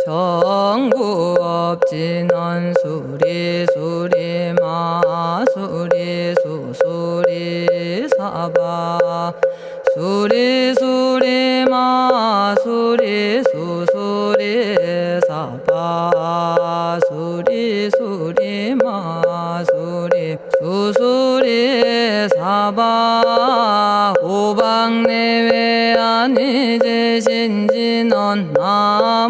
정구업진언 수리수리 마수리 수수리 사바 수리수리 마수리 수수리 사바 수리수리 마수리 수수리 사바 오방내외 아니제신진언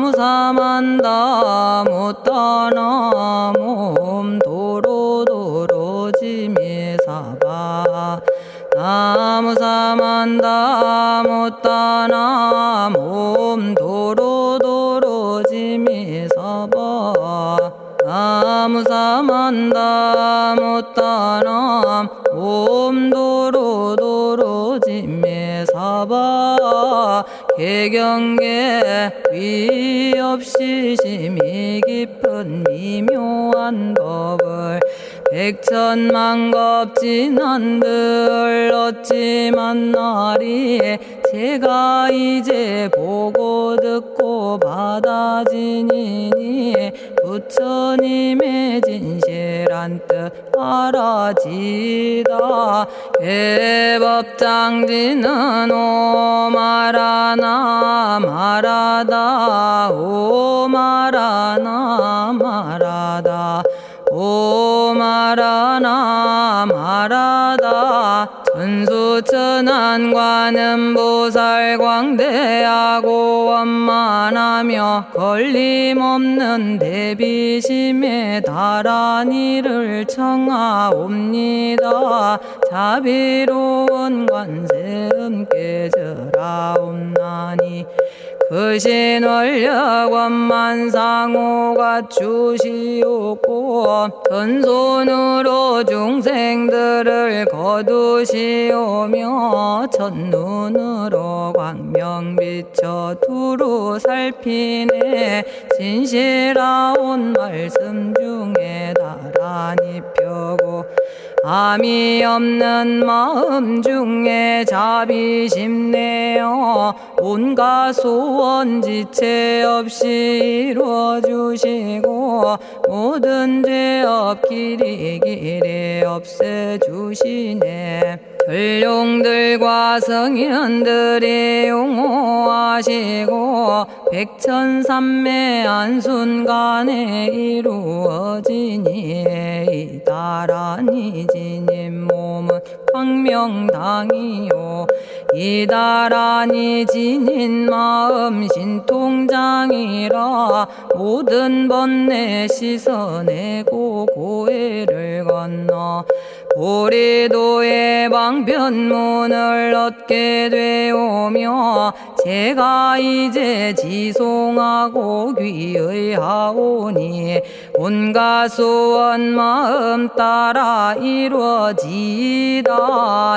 나무사만다 못다나 몸도로도로지미사바 나무사만다 못다나 몸도로도로지미사바 나무사만다 못다나 몸도로도로지미사바 개경계 위없이 심히 깊은 미묘한 법을 백천만겁진한들 어찌 만나리 제가 이제 보고 듣고 받아지니니 부처님의 진실한 뜻 알아지다 대법장지는 오마라나 마라다 오마라나 마라다 오마라나 마라다 천수천안관음 보살 광대하고 원만하며 걸림없는 대비심에 달한 이를 청하옵니다. 자비로운 관세음께 절하옵나니 그신 원력 원만상호가 주시옵고 전손으로 중생들을 거두시오며 첫눈으로 광명 비춰 두루 살피네 진실하온 말씀 중에 나란히 펴고 암이 없는 마음 중에 자비심 내어 온갖 소원 지체 없이 이루어주시고 모든 죄업 길이 없애주시네. 전룡들과 성인들이 용호하시고 백천삼매 한순간에 이루어지니 이다라니 지님 몸은 광명당이요 이다라니 지닌 마음 신통장이라 모든 번뇌 씻어내고 고해를 건너 보리도의 방편문을 얻게 되오며 제가 이제 지송하고 귀의하오니 온갖 소원 마음 따라 이루어지다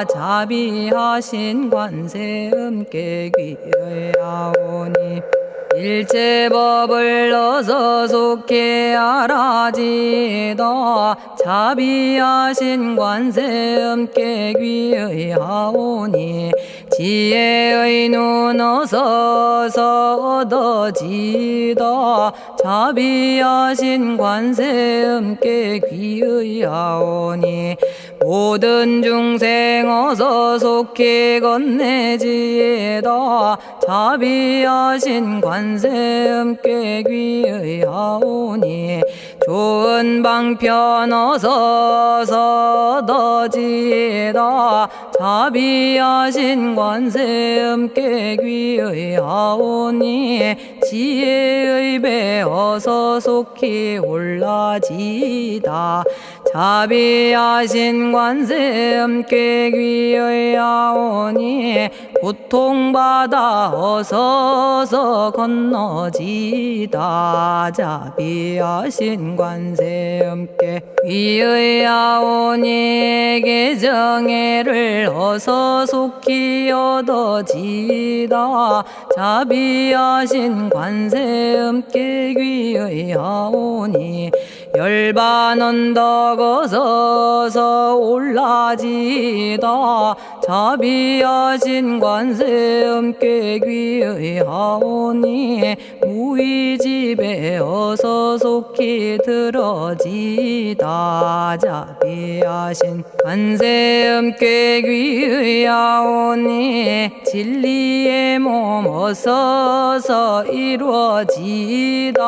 자비하신 관세음께 귀의하오니 일체법을 어서 속히 알아지다 자비하신 관세음께 귀의하오니 지혜의 눈 어서 얻어지다 자비하신 관세음께 귀의하오니 모든 중생 어서 속히 건네지다 자비하신 관세음께 귀의하오니 좋은 방편 어서 얻어지다 자비하신 관세음께 귀의하오니 지혜의 배 어서 속히 올라지다 자비하신 관세음께 귀의하오니 고통받아 어서 건너지다 자비하신 관세음께 귀의하오니 개정애를 어서 속히 얻어지다 자비하신 관세음께 귀의하오니 열반 언덕 어서서 올라지다 자비하신 관세 음께 귀의하오니 무의집에 어서 속히 들어지다 자비하신 관세 음께 귀의하오니 진리의 몸 어서서 이루어지다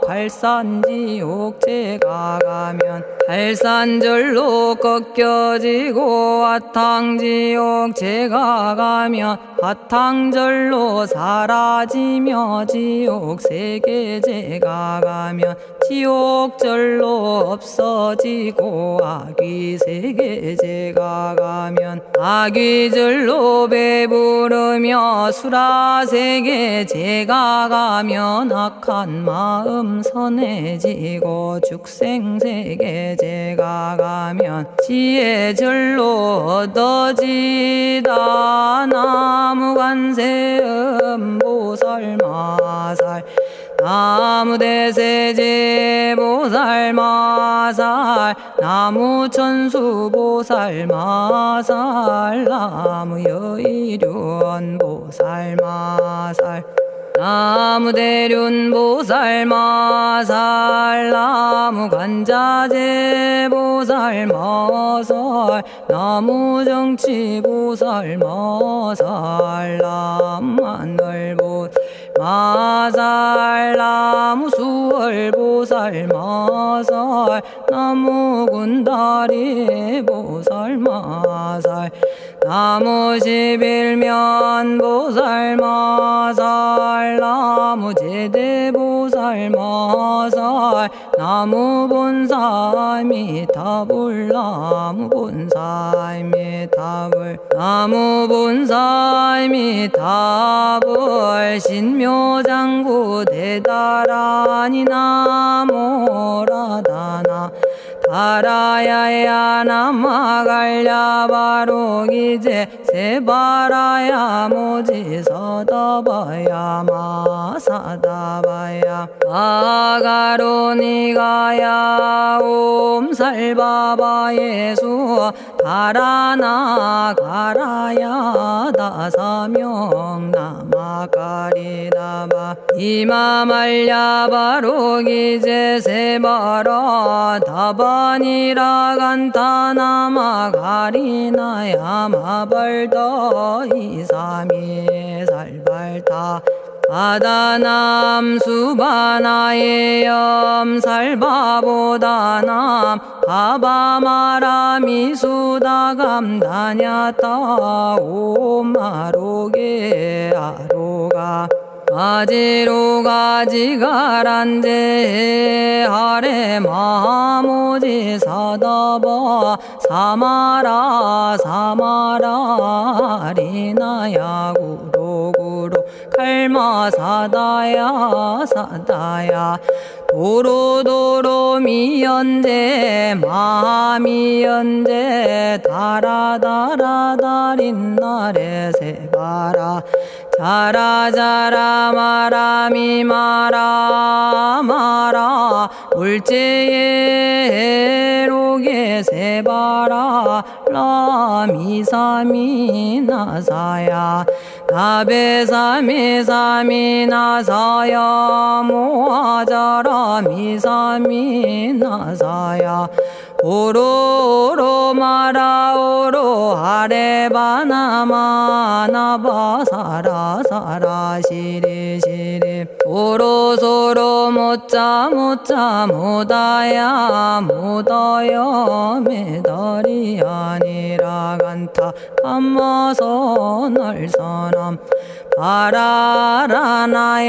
갈산지옥 제가 가면 갈산절로 꺾여지고 화탕지옥 제가 가면 화탕절로 사라지며 지옥 세계 제가 가면 지옥절로 없어지고 아귀 세계 제가 가면 아귀절로 배부르며 수라 세계 제가 가면 악한 마음 선해지고 죽생 세계 제가 가면 지혜절로 얻어지다 나무관세음 보살마살 나무대세제 보살마살 나무천수 보살마살 나무여의륜 보살마살 나무대륜 보살마살 나무간자재 보살마살 나무정치 보살마살 나무하늘 보살마살 나무수월 보살마살 나무군다리 보살마살 나무십일면 보살마살 나무제대 보살마살 나무본사미타불 나무본사미타불 나무본사미타불 신묘장구 대다라니 나모라다나 다라야야 남아갈야바로기제 세바라야 모지서다바야 마사다바야 마가로니가야 옴살바바예수 다라나 가라야 다사명 나마가리다바 이마말야바로기제 세바라 다바니라 간타나마 가리나야 마발더 이사미 살발타 바다남 수바나의 염살바보다남 바바마라미 수다감다냐타 오마로게 아로가 아지로가지가란제 하레 마모지 사다바 사마라 사마라 리나야 구로구로 칼마 사다야 사다야 도로도로 미연제 마미연제 다라다라다린나레 세바라 자라자라 마라미 마라 마라 울제에 로게 세바라 라미사미 나사야 나베사미 사미 나사야 모아자라 미사미 나사야 오로오로 마라오로 아레바나마 나바사라 사라 시리 시리 오로소로 모짜 모짜 모다야 모다야 메달이 아니라 간타 감마서 날사람 바라라나야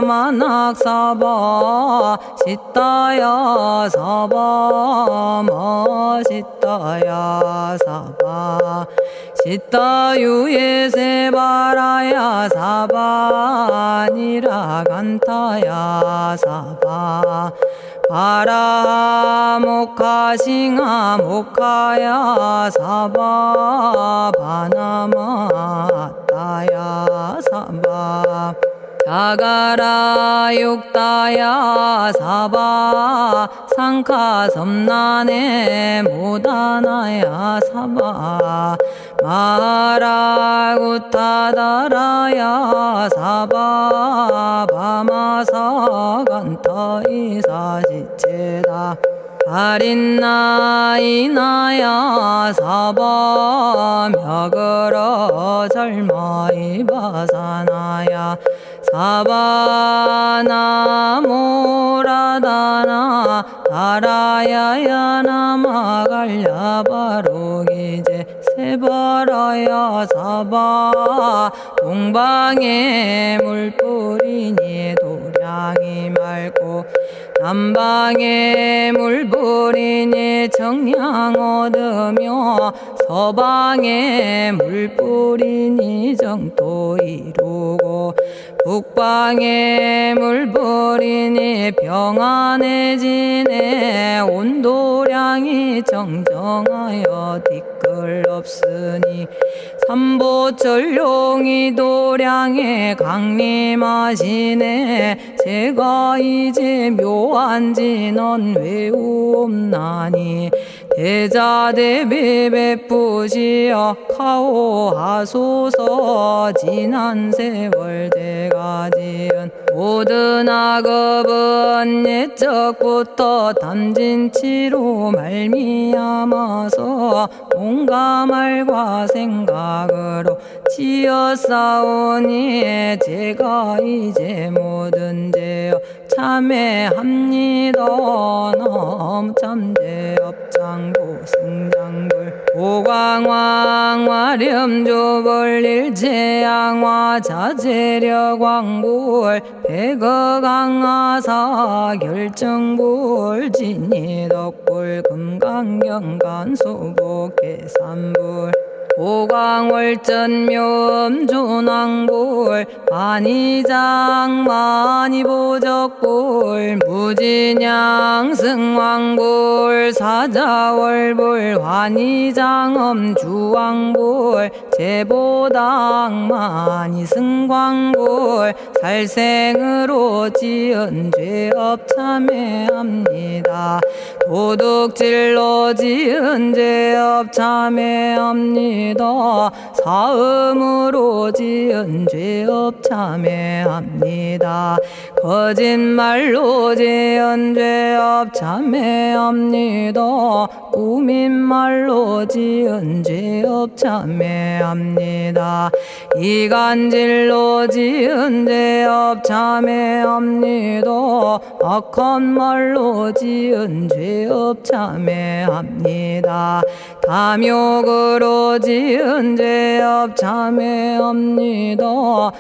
만학사바 시타야 사바 마시타야 사바 시타유예 세바라야 사바니라 간타야 사바 바라 모카싱아 모카야 사바 바나마 따야 사바 자가라 육다야 사바 상카 섬난에 모다나야 사바 마라구타다라야 사바 바마사간타 이사시체다 아린나이나야 사바 며그러 절마이바사나야 사바나모라다나 다라야야 나마갈야바로기제 세바라야 사바 동방에 물뿌리니 도량이 맑고 남방에 물뿌리니 정량 얻으며 서방에 물뿌리니 정토 이루고 북방에 물뿌리니 평안해지네 온도량이 정정하여 뒤끌 없으니 삼보철룡이 도량에 강림하시네 제가 이제 묘한 진언 외우옵나니 대자대비 베푸시어 카오하소서 지난 세월 제가 지은 모든 악업은 옛적부터 탐진치로 말미암아서 온갖 말과 생각으로 지었사오니 제가 이제 모든 죄업 참회합니다. 너무 참죄업장고 승장불 오광왕 화렴조벌 일제양화 자재력왕불 백어강하사 결정불 진이덕불 금강경간수복 계산불 오광월전묘음존왕불 반의장 만이보적불 무진양승왕불 사자월불 환의장엄 주왕불 제보당 만이승광불 살생으로 지은 죄업 참회합니다. 도둑질로 지은 죄업 참회합니다. 사음으로 지은 죄업 참회합니다. 거짓말로 지은 죄업 참회합니다. 꾸민말로 지은 죄업 참회합니다. 이간질로 지은 죄업 참회합니다. 악한 말로 지은 죄업 참회합니다. 탐욕으로 지은 죄업 참회합니다.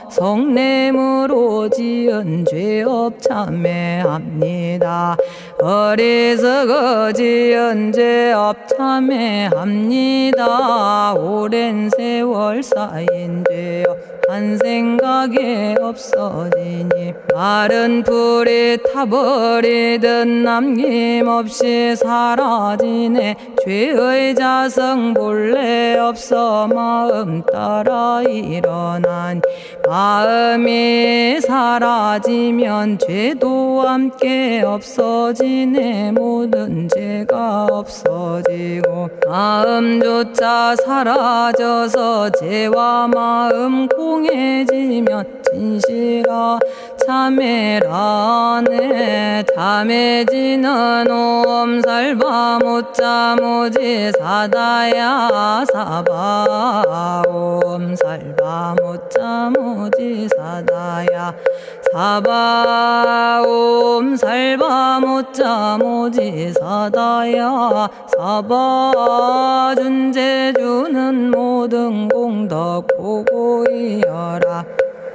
성냄으로 지은 죄업 참회합니다. 어리석어 지은 죄업 참회합니다. 오랜 세월 쌓인 죄업 한 생각에 없어지니 마른 풀이 타버리듯 남김없이 사라지네. 죄의 자성 본래 없어 마음 따라 일어나니 마음이 사라지면 죄도 함께 없어지네. 모든 죄가 없어지고 마음조차 사라져서 죄와 마음 공해지면 진실아 참회라네. 참해지는 옴살바 못자모지 사다야 사바 옴살바 못자모지 사다야 사바 옴살바 못자모지 사다야 사바 준제주는 모든 공덕 보고이여라.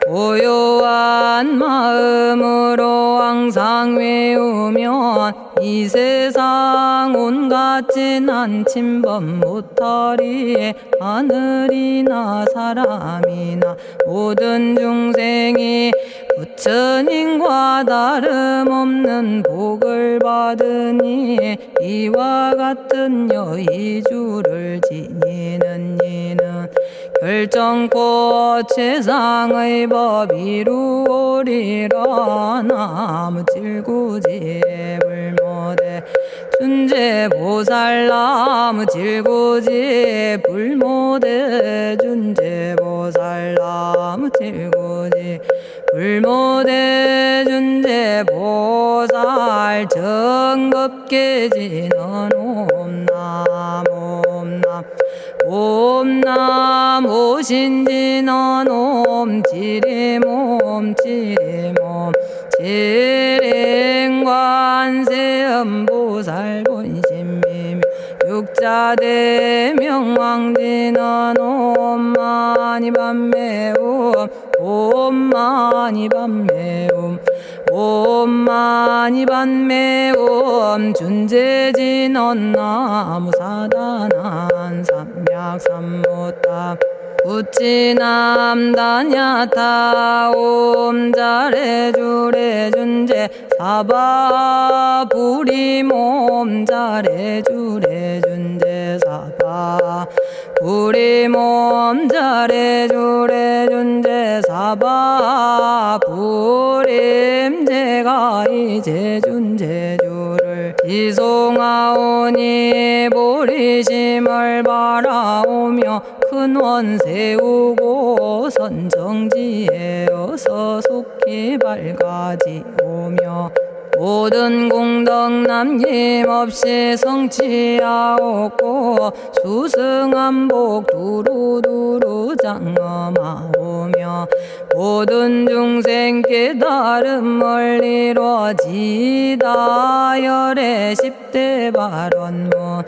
고요한 마음으로 항상 외우면 이 세상 온갖 진한 침범 못하리. 하늘이나 사람이나 모든 중생이 부처님과 다름없는 복을 받으니 이와 같은 여의주를 지니는 이는 결정코 최상의 법 이루오리라. 나무질구지 불모대 준재보살. 나무질구지 불모대 준재보살. 나무질구지 불모대 준재보살. 정겁계지는 옴남 옴남 옴남 오신지는 옴지리몸 지리몸 지랭관세음보살 본심미묘 육자대명왕지는 옴마니밤매옴 옴마니밤매옴 옴마니밤매옴 준재진언 나무사다난 삼약삼무타 우치남다냐타 옴자레주레 준재 사바 부리몸 자레주레 준재 사바 부리몸 자레주레 준재 사바 부림. 제가 이제 준재주를 지송하오니 보리심을 바라오며 큰원 세우고 선정지에 어서 속히 밝아지오며 모든 공덕 남김없이 성취하옵고 수승한복 두루두루 장엄하오며 모든 중생 깨달음을 이루어지다. 열의 10대 발언문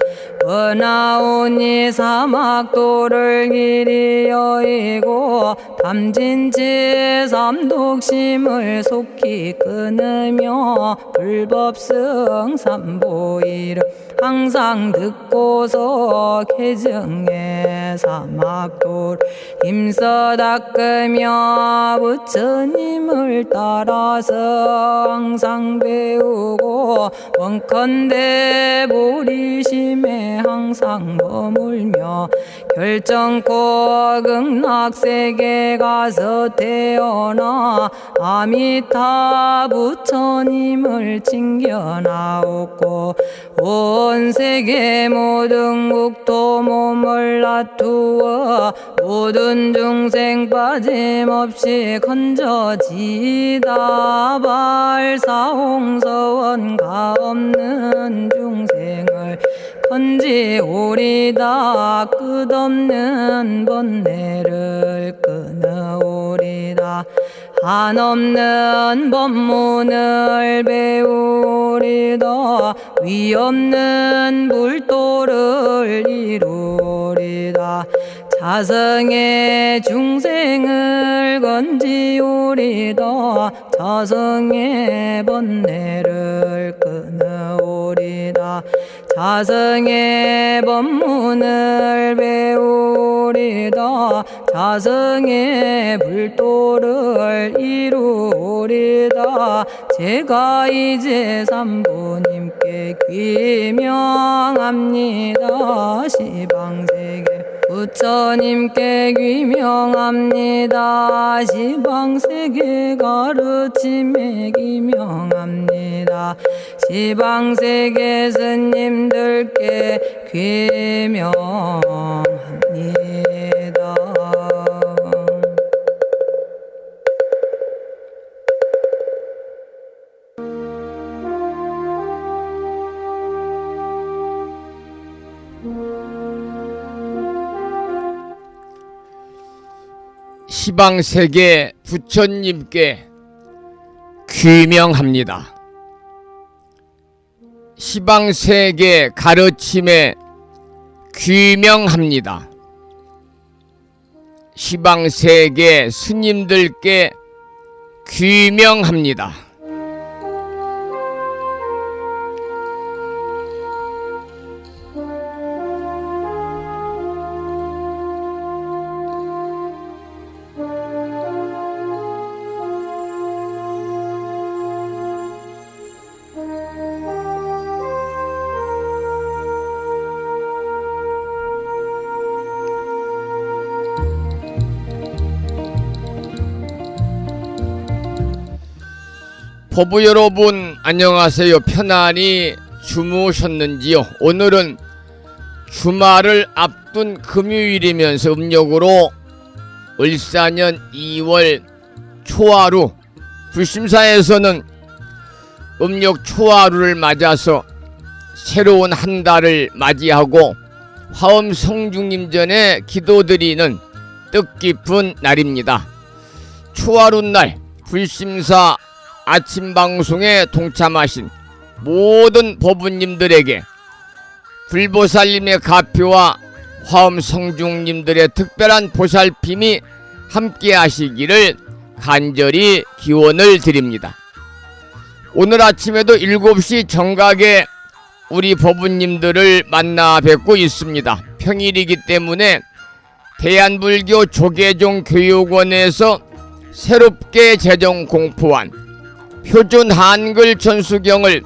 번하오니 사막도를 길이 여의고 탐진치 삼독심을 속히 끊으며 불법승 삼보이를 항상 듣고서 개정해 사막도를 힘써 닦으며 부처님을 따라서 항상 배우고 원컨대 보리심에 항상 머물며 결정코 극락세계 가서 태어나 아미타 부처님을 칭견하옵고 온 세계 모든 국토 몸을 놔두어 모든 중생 빠짐없이 건져지다. 발사홍서원 가없는 중생을 건지오리다. 끝없는 번뇌를 끊어오리다. 한없는 법문을 배우리다. 위없는 불도를 이루리다. 자성의 중생을 건지오리다. 자성의 번뇌를 끊어오리다. 자성의 법문을 배우리다. 자성의 불도를 이루리다. 제가 이제 삼부님께 귀명합니다. 시방세계 부처님께 귀명합니다. 시방세계 가르침에 귀명합니다. 시방세계 스님들께 귀명합니다. 시방세계 부처님께 귀명합니다. 시방세계 가르침에 귀명합니다. 시방세계 스님들께 귀명합니다. 법부 여러분 안녕하세요. 편안히 주무셨는지요? 오늘은 주말을 앞둔 금요일이면서 음력으로 을사년 2월 초하루, 불심사에서는 음력 초하루를 맞아서 새로운 한 달을 맞이하고 화엄 성중님 전에 기도드리는 뜻깊은 날입니다. 초하루날 불심사 아침 방송에 동참하신 모든 법부님들에게 불보살님의 가표와 화엄 성중님들의 특별한 보살핌이 함께 하시기를 간절히 기원을 드립니다. 오늘 아침에도 7시 정각에 우리 법부님들을 만나 뵙고 있습니다. 평일이기 때문에 대한불교 조계종 교육원에서 새롭게 제정 공포한 표준 한글 전수경을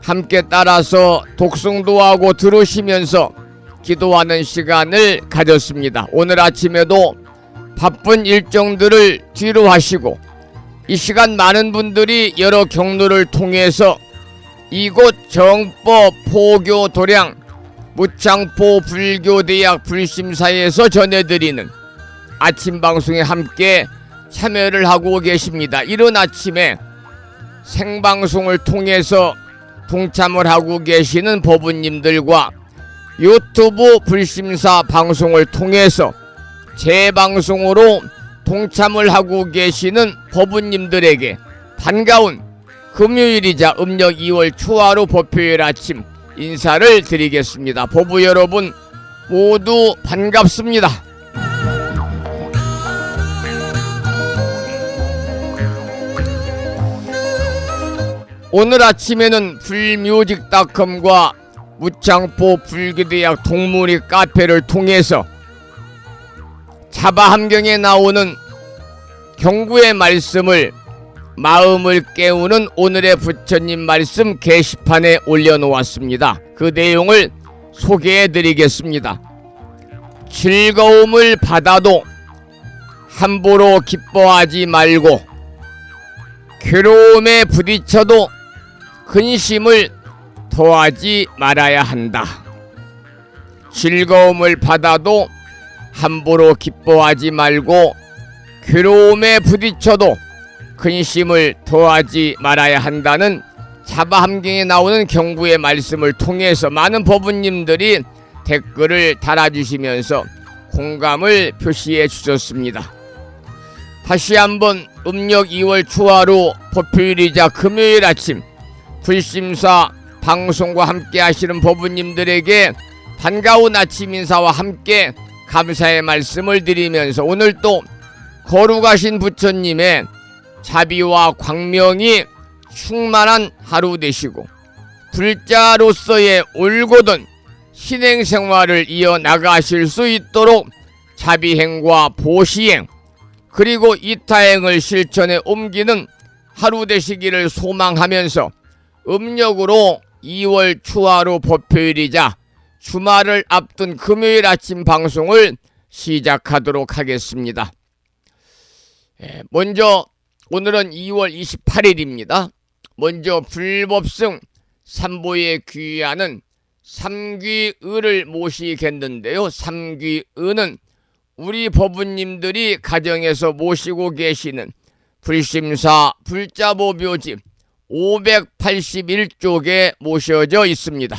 함께 따라서 독송도 하고 들으시면서 기도하는 시간을 가졌습니다. 오늘 아침에도 바쁜 일정들을 뒤로 하시고 이 시간 많은 분들이 여러 경로를 통해서 이곳 정법 포교 도량 무창포 불교대학 불심사에서 전해드리는 아침 방송에 함께 참여를 하고 계십니다. 이른 아침에 생방송을 통해서 동참을 하고 계시는 법부님들과 유튜브 불심사 방송을 통해서 재방송으로 동참을 하고 계시는 법부님들에게 반가운 금요일이자 음력 2월 초하루 법요일 아침 인사를 드리겠습니다. 법부 여러분 모두 반갑습니다. 오늘 아침에는 불뮤직닷컴과 무창포 불교대학 동문회 카페를 통해서 자바함경에 나오는 경구의 말씀을 마음을 깨우는 오늘의 부처님 말씀 게시판에 올려놓았습니다. 그 내용을 소개해 드리겠습니다. 즐거움을 받아도 함부로 기뻐하지 말고 괴로움에 부딪혀도 근심을 더하지 말아야 한다. 즐거움을 받아도 함부로 기뻐하지 말고 괴로움에 부딪혀도 근심을 더하지 말아야 한다는 자바함경에 나오는 경구의 말씀을 통해서 많은 법부님들이 댓글을 달아주시면서 공감을 표시해 주셨습니다. 다시 한번 음력 2월 초하루 법요일이자 금요일 아침 불심사 방송과 함께 하시는 법부님들에게 반가운 아침 인사와 함께 감사의 말씀을 드리면서 오늘 또 거룩하신 부처님의 자비와 광명이 충만한 하루 되시고 불자로서의 올곧은 신행생활을 이어나가실 수 있도록 자비행과 보시행 그리고 이타행을 실천에 옮기는 하루 되시기를 소망하면서 음력으로 2월 초하루 법요일이자 주말을 앞둔 금요일 아침 방송을 시작하도록 하겠습니다. 먼저 오늘은 2월 28일입니다. 먼저 불법승 삼보에 귀의하는 삼귀의를 모시겠는데요. 삼귀의는 우리 법부님들이 가정에서 모시고 계시는 불심사 불자보묘집 581쪽에 모셔져 있습니다.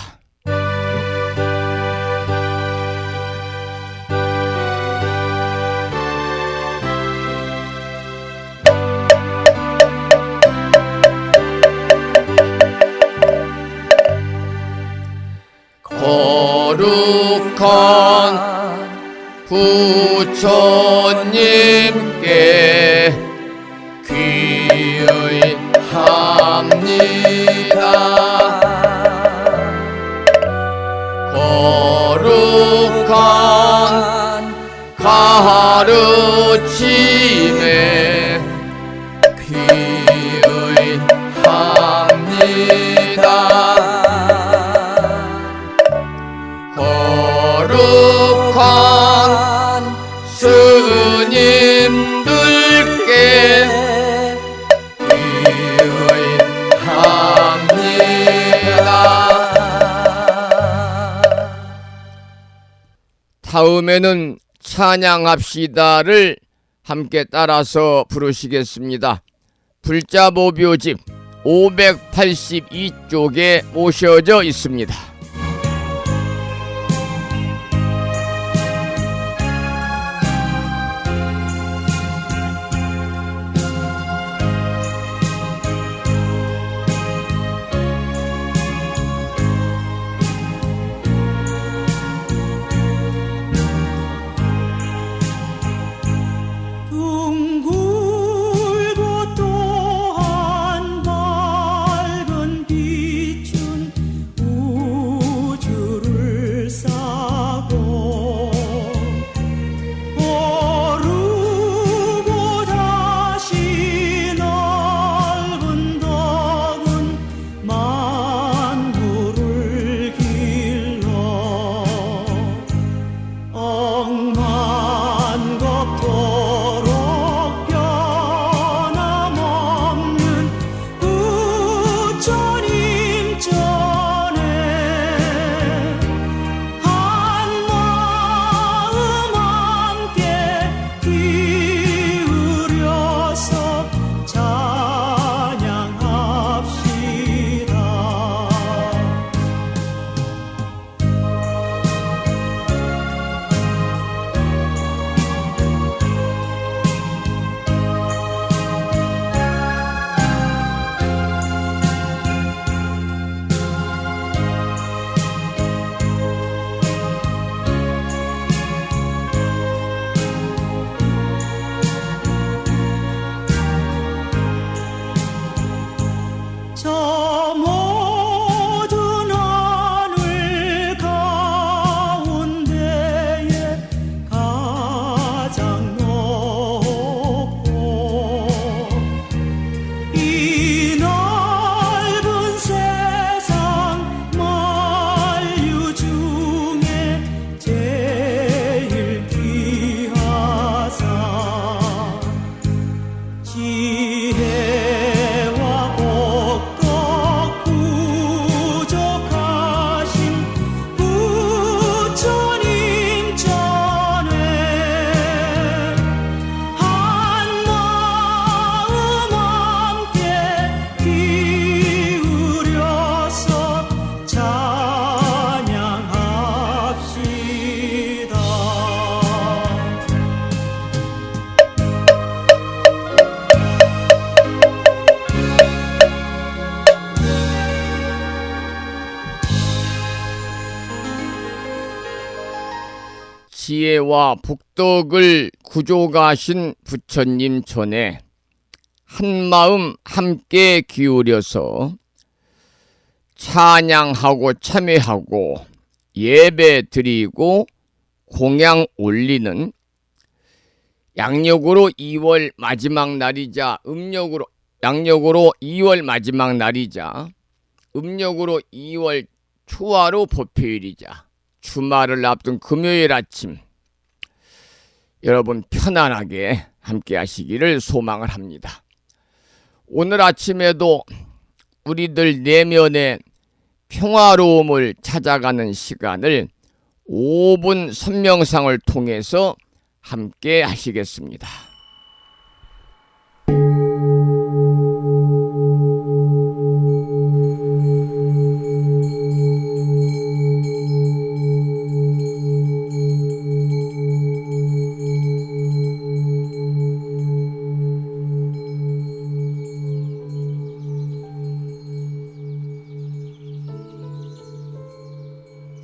거룩한 부처님께 귀의합니다. 거룩한 가르침에 귀의합니다. 거룩한 스님들께 귀의합니다. 다음에는 찬양합시다를 함께 따라서 부르시겠습니다. 불자보묘집 582쪽에 모셔져 있습니다. 지혜와 복덕을 구족하신 부처님 전에 한마음 함께 기울여서 찬양하고 참회하고 예배 드리고 공양 올리는 양력으로 2월 마지막 날이자 양력으로 2월 마지막 날이자 음력으로 2월 초하루 법회일이자 주말을 앞둔 금요일 아침, 여러분 편안하게 함께 하시기를 소망을 합니다. 오늘 아침에도 우리들 내면의 평화로움을 찾아가는 시간을 5분 선명상을 통해서 함께 하시겠습니다.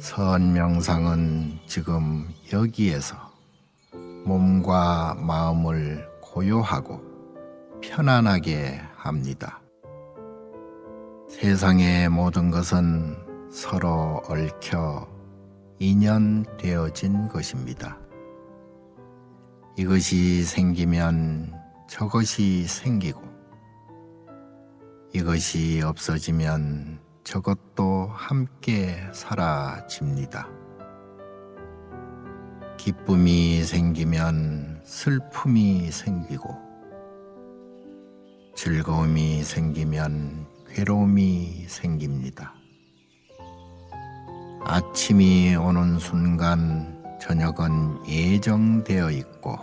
선명상은 지금 여기에서 몸과 마음을 고요하고 편안하게 합니다. 세상의 모든 것은 서로 얽혀 인연되어진 것입니다. 이것이 생기면 저것이 생기고, 이것이 없어지면 저것도 함께 사라집니다. 기쁨이 생기면 슬픔이 생기고, 즐거움이 생기면 괴로움이 생깁니다. 아침이 오는 순간 저녁은 예정되어 있고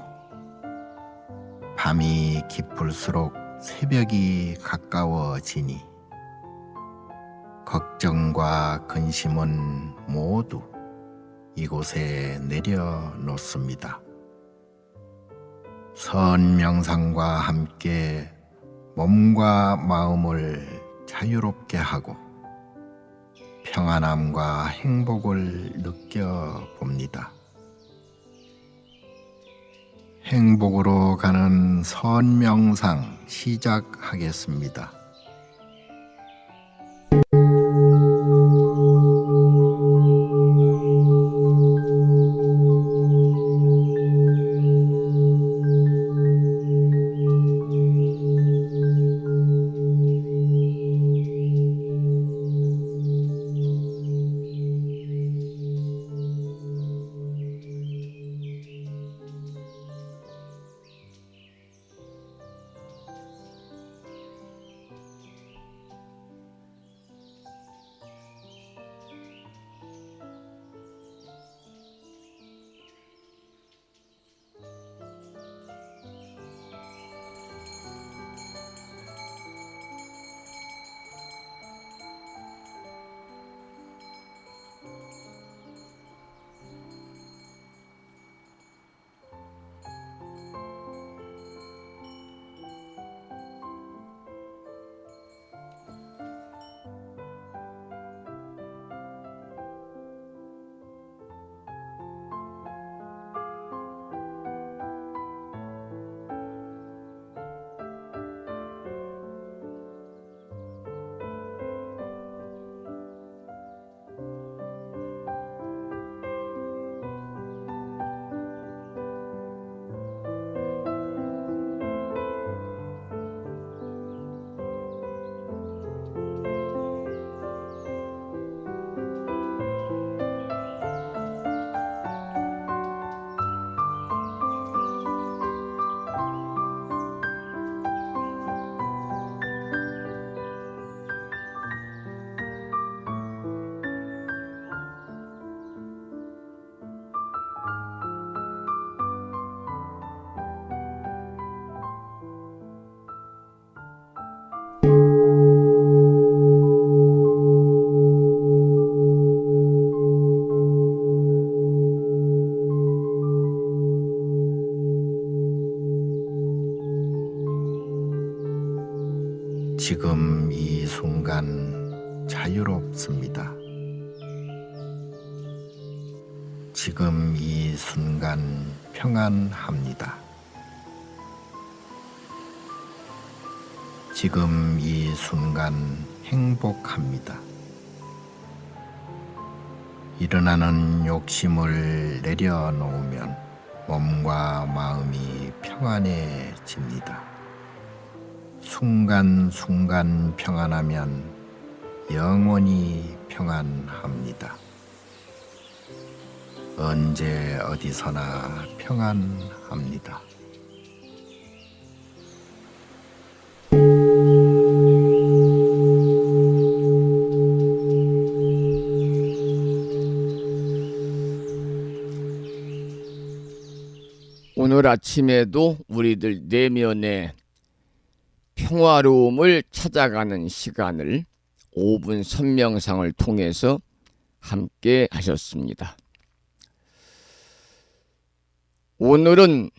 밤이 깊을수록 새벽이 가까워지니 걱정과 근심은 모두 이곳에 내려놓습니다. 선명상과 함께 몸과 마음을 자유롭게 하고 평안함과 행복을 느껴봅니다. 행복으로 가는 선명상 시작하겠습니다. 지금 이 순간 자유롭습니다. 지금 이 순간 평안합니다. 지금 이 순간 행복합니다. 일어나는 욕심을 내려놓으면 몸과 마음이 평안해집니다. 순간순간 평안하면 영원히 평안합니다. 언제 어디서나 평안합니다. 오늘 아침에도 우리들 내면의 평화로움을 찾아가는 시간을 5분 선명상을 통해서 함께 하셨습니다. 오늘은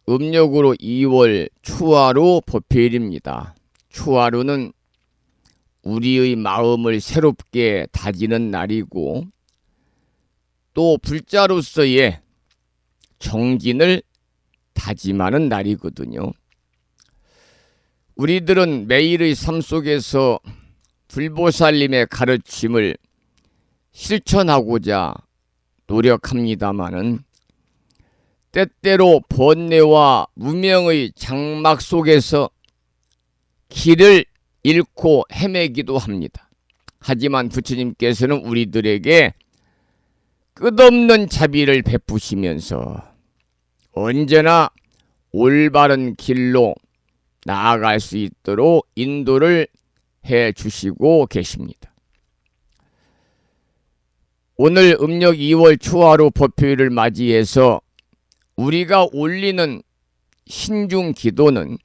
음력으로 2월 추화로 보폐일입니다. 추화로는 우리의 마음을 새롭게 다지는 날이고 또 불자로서의 정진을 다짐하는 날이거든요. 우리들은 매일의 삶 속에서 불보살님의 가르침을 실천하고자 노력합니다마는 때때로 번뇌와 무명의 장막 속에서 길을 잃고 헤매기도 합니다. 하지만 부처님께서는 우리들에게 끝없는 자비를 베푸시면서 언제나 올바른 길로 나아갈 수 있도록 인도를 해 주시고 계십니다. 오늘 음력 2월 초하루 법회일을 맞이해서 우리가 올리는 신중 기도는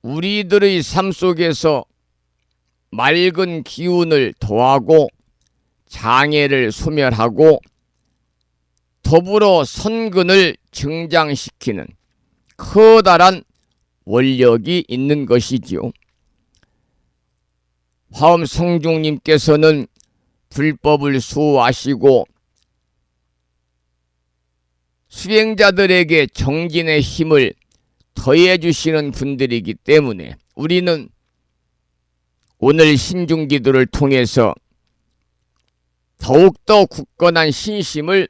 우리들의 삶 속에서 맑은 기운을 더하고 장애를 소멸하고 더불어 선근을 증장시키는 커다란 원력이 있는 것이지요. 화엄 성중님께서는 불법을 수호하시고 수행자들에게 정진의 힘을 더해 주시는 분들이기 때문에 우리는 오늘 신중기도를 통해서 더욱더 굳건한 신심을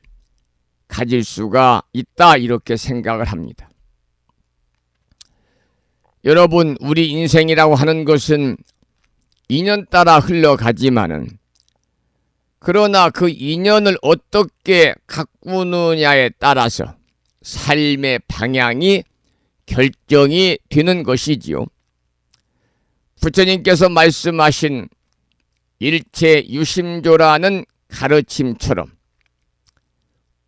가질 수가 있다, 이렇게 생각을 합니다. 여러분, 우리 인생이라고 하는 것은 인연 따라 흘러가지만은 그러나 그 인연을 어떻게 가꾸느냐에 따라서 삶의 방향이 결정이 되는 것이지요. 부처님께서 말씀하신 일체 유심조라는 가르침처럼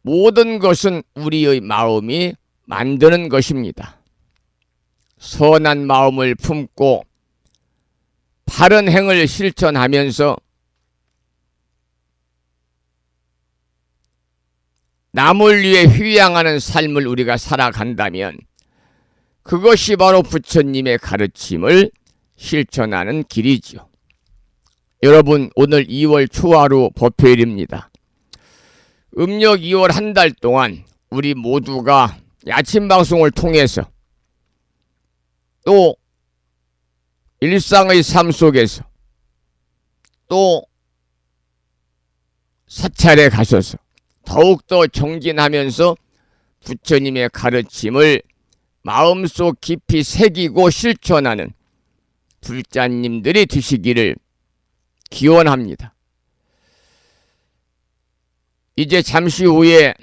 모든 것은 우리의 마음이 만드는 것입니다. 선한 마음을 품고 바른 행을 실천하면서 남을 위해 휴양하는 삶을 우리가 살아간다면 그것이 바로 부처님의 가르침을 실천하는 길이지요. 여러분, 오늘 2월 초하루 법회일입니다. 음력 2월 한 달 동안 우리 모두가 아침 방송을 통해서 또 일상의 삶 속에서 또 사찰에 가셔서 더욱더 정진하면서 부처님의 가르침을 마음속 깊이 새기고 실천하는 불자님들이 되시기를 기원합니다. 이제 잠시 후에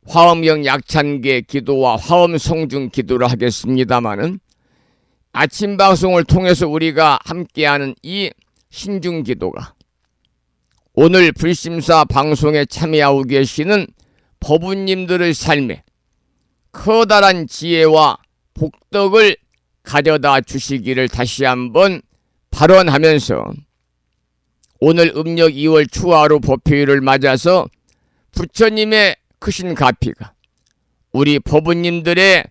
화엄경 약찬계 기도와 화엄 성중 기도를 하겠습니다마는 아침 방송을 통해서 우리가 함께하는 이 신중 기도가 오늘 불심사 방송에 참여하고 계시는 법우님들의 삶에 커다란 지혜와 복덕을 가져다 주시기를 다시 한번 발언하면서 오늘 음력 2월 추하루 법회일을 맞아서 부처님의 크신 가피가 우리 법우님들의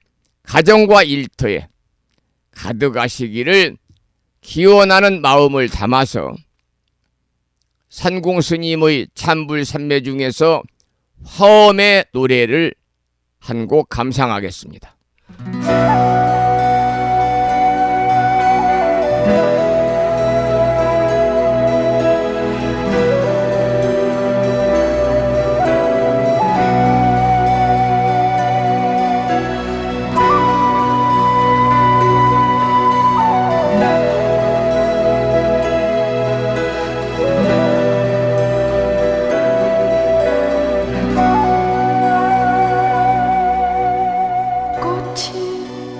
가정과 일터에 가득하시기를 기원하는 마음을 담아서 산공스님의 참불삼매 중에서 화엄의 노래를 한 곡 감상하겠습니다. 꽃이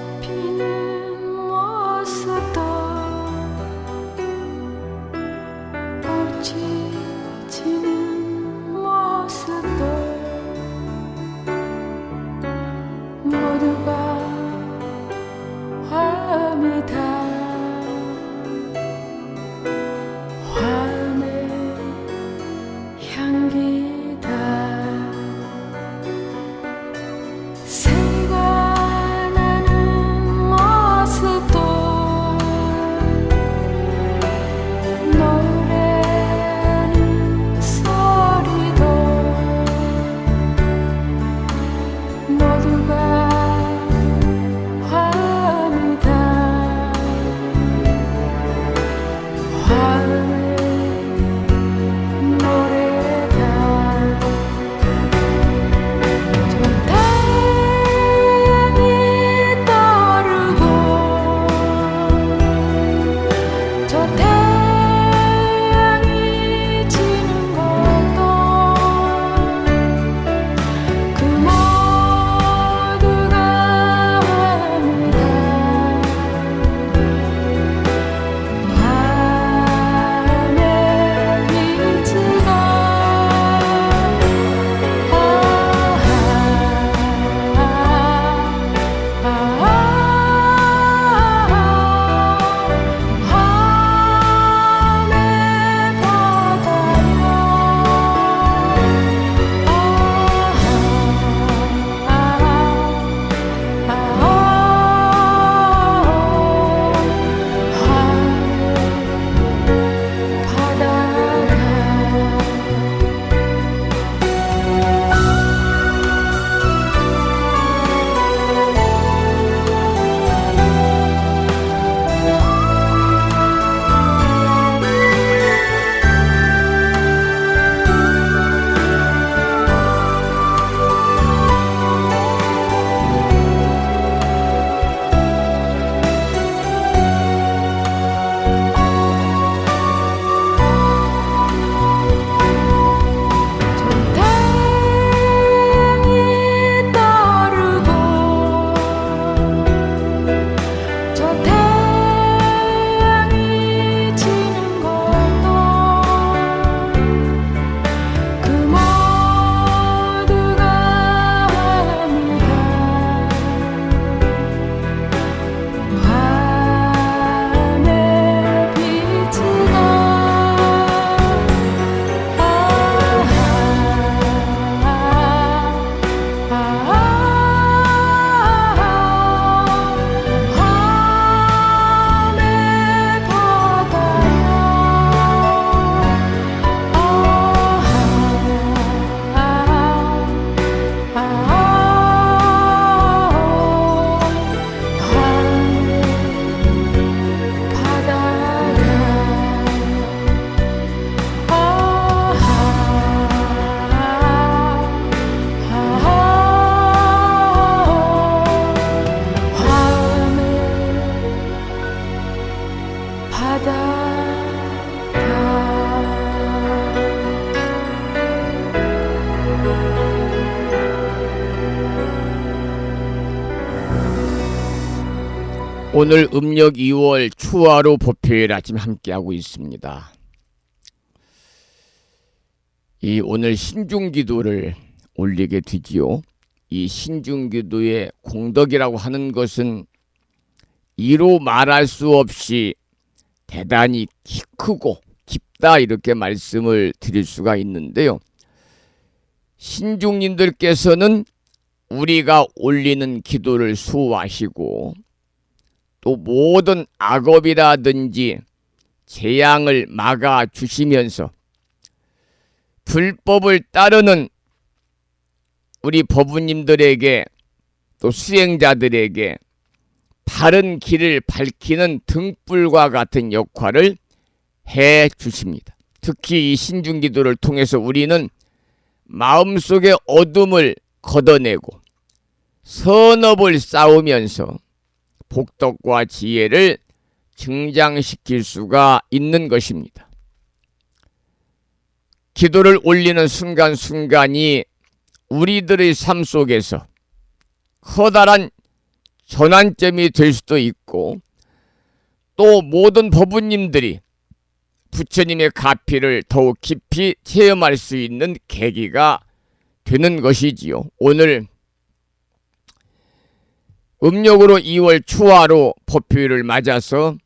오늘 음력 2월 추화로 법회를 아침 함께하고 있습니다. 이 오늘 신중기도를 올리게 되지요. 이 신중기도의 공덕이라고 하는 것은 이로 말할 수 없이 대단히 크고 깊다 이렇게 말씀을 드릴 수가 있는데요. 신중님들께서는 우리가 올리는 기도를 수호하시고 또 모든 악업이라든지 재앙을 막아주시면서 불법을 따르는 우리 법우님들에게 또 수행자들에게 바른 길을 밝히는 등불과 같은 역할을 해 주십니다. 특히 이 신중기도를 통해서 우리는 마음속의 어둠을 걷어내고 선업을 쌓으면서 복덕과 지혜를 증장시킬 수가 있는 것입니다. 기도를 올리는 순간순간이 우리들의 삶 속에서 커다란 전환점이 될 수도 있고 또 모든 법우님들이 부처님의 가피를 더욱 깊이 체험할 수 있는 계기가 되는 것이지요. 오늘 음력으로 2월 추화로 법회를 맞아서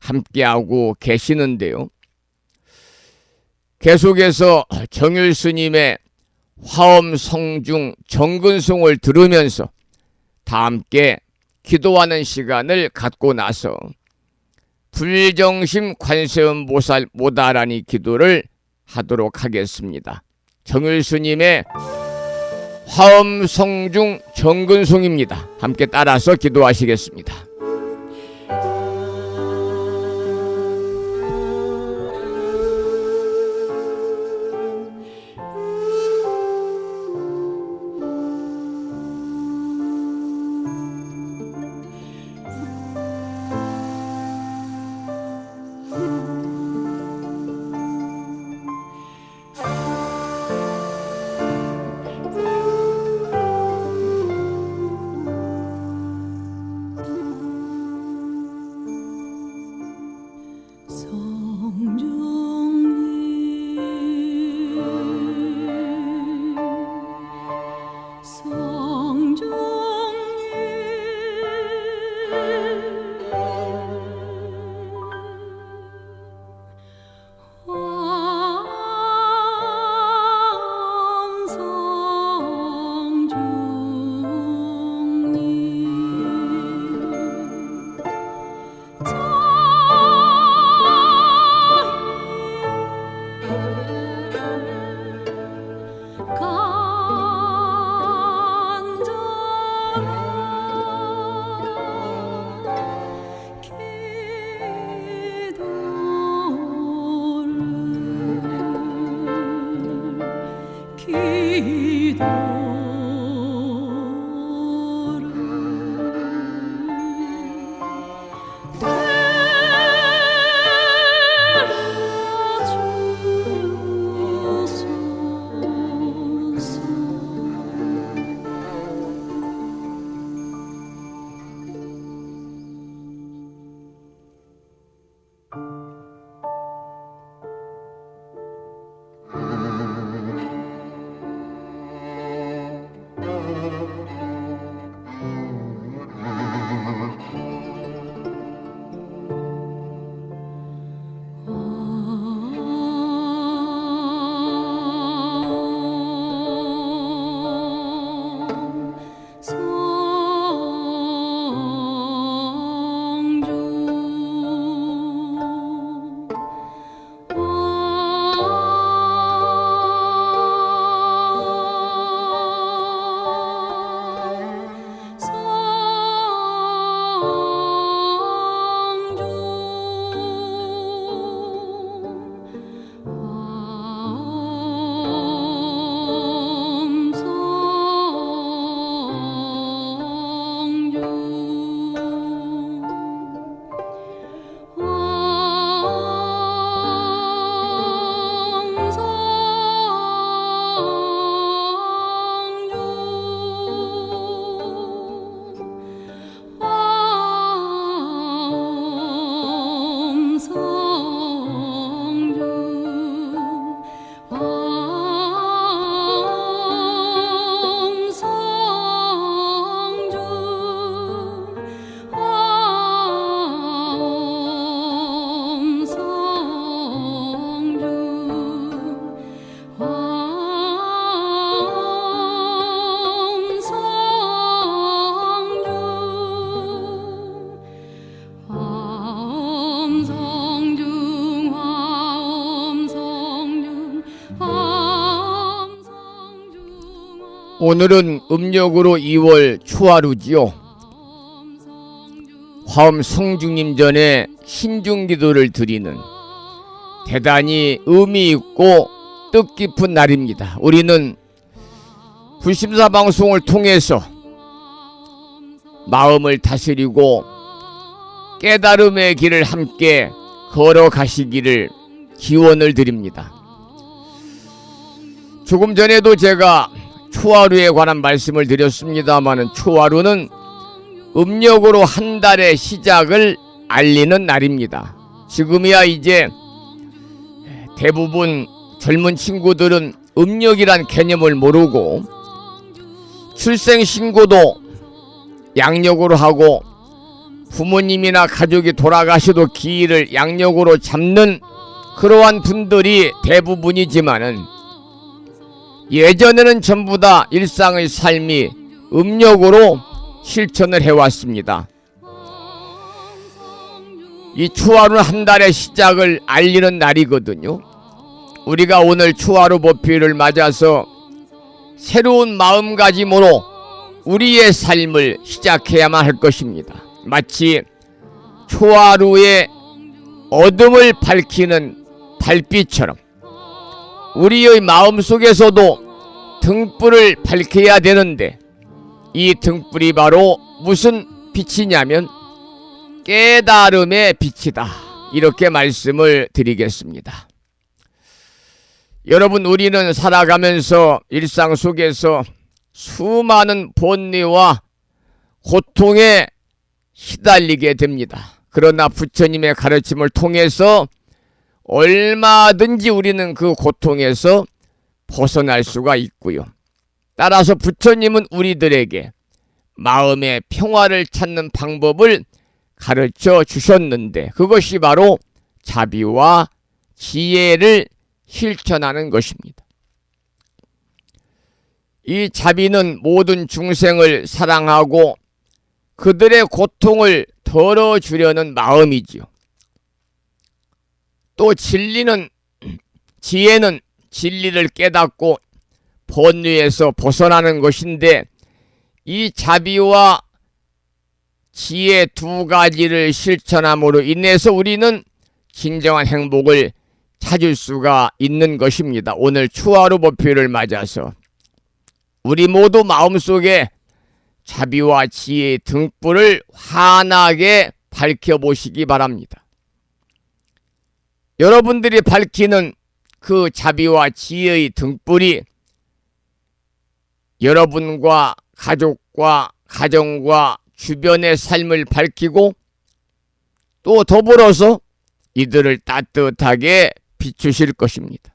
함께하고 계시는데요. 계속해서 정율 스님의 화엄 성중 정근송을 들으면서 다 함께 기도하는 시간을 갖고 나서 불정심 관세음 모다라니 기도를 하도록 하겠습니다. 정율 스님의 화엄 성중 정근송입니다. 함께 따라서 기도하시겠습니다. 오늘은 음력으로 2월 초하루지요. 화엄 성중님 전에 신중기도를 드리는 대단히 의미 있고 뜻깊은 날입니다. 우리는 불심사 방송을 통해서 마음을 다스리고 깨달음의 길을 함께 걸어가시기를 기원을 드립니다. 조금 전에도 제가 초하루에 관한 말씀을 드렸습니다마는 초하루는 음력으로 한 달의 시작을 알리는 날입니다. 지금이야 이제 대부분 젊은 친구들은 음력이란 개념을 모르고 출생신고도 양력으로 하고 부모님이나 가족이 돌아가셔도 기일을 양력으로 잡는 그러한 분들이 대부분이지만은 예전에는 전부 다 일상의 삶이 음력으로 실천을 해왔습니다. 이 초하루는 한 달의 시작을 알리는 날이거든요. 우리가 오늘 초하루 법회를 맞아서 새로운 마음가짐으로 우리의 삶을 시작해야만 할 것입니다. 마치 초하루의 어둠을 밝히는 달빛처럼 우리의 마음속에서도 등불을 밝혀야 되는데 이 등불이 바로 무슨 빛이냐면 깨달음의 빛이다. 이렇게 말씀을 드리겠습니다. 여러분, 우리는 살아가면서 일상 속에서 수많은 번뇌와 고통에 시달리게 됩니다. 그러나 부처님의 가르침을 통해서 얼마든지 우리는 그 고통에서 벗어날 수가 있고요. 따라서 부처님은 우리들에게 마음의 평화를 찾는 방법을 가르쳐 주셨는데 그것이 바로 자비와 지혜를 실천하는 것입니다. 이 자비는 모든 중생을 사랑하고 그들의 고통을 덜어주려는 마음이지요. 또 지혜는 진리를 깨닫고 번뇌에서 벗어나는 것인데 이 자비와 지혜 두 가지를 실천함으로 인해서 우리는 진정한 행복을 찾을 수가 있는 것입니다. 오늘 초하루 법회를 맞아서 우리 모두 마음속에 자비와 지혜의 등불을 환하게 밝혀보시기 바랍니다. 여러분들이 밝히는 그 자비와 지혜의 등불이 여러분과 가족과 가정과 주변의 삶을 밝히고 또 더불어서 이들을 따뜻하게 비추실 것입니다.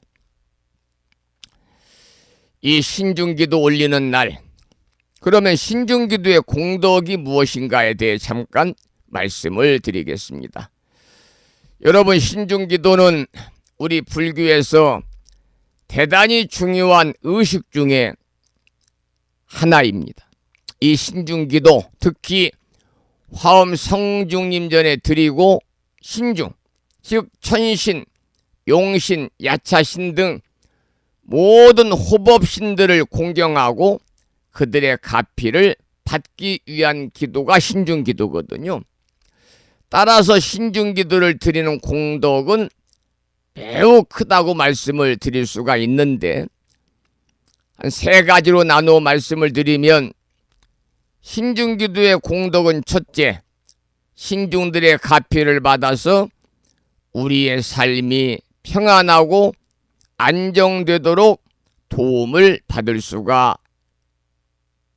이 신중기도 올리는 날, 그러면 신중기도의 공덕이 무엇인가에 대해 잠깐 말씀을 드리겠습니다. 여러분, 신중기도는 우리 불교에서 대단히 중요한 의식 중에 하나입니다. 이 신중기도, 특히 화엄 성중님 전에 드리고 신중, 즉 천신, 용신, 야차신 등 모든 호법신들을 공경하고 그들의 가피를 받기 위한 기도가 신중기도거든요. 따라서 신중기도를 드리는 공덕은 매우 크다고 말씀을 드릴 수가 있는데 한 세 가지로 나누어 말씀을 드리면 신중기도의 공덕은 첫째, 신중들의 가피를 받아서 우리의 삶이 평안하고 안정되도록 도움을 받을 수가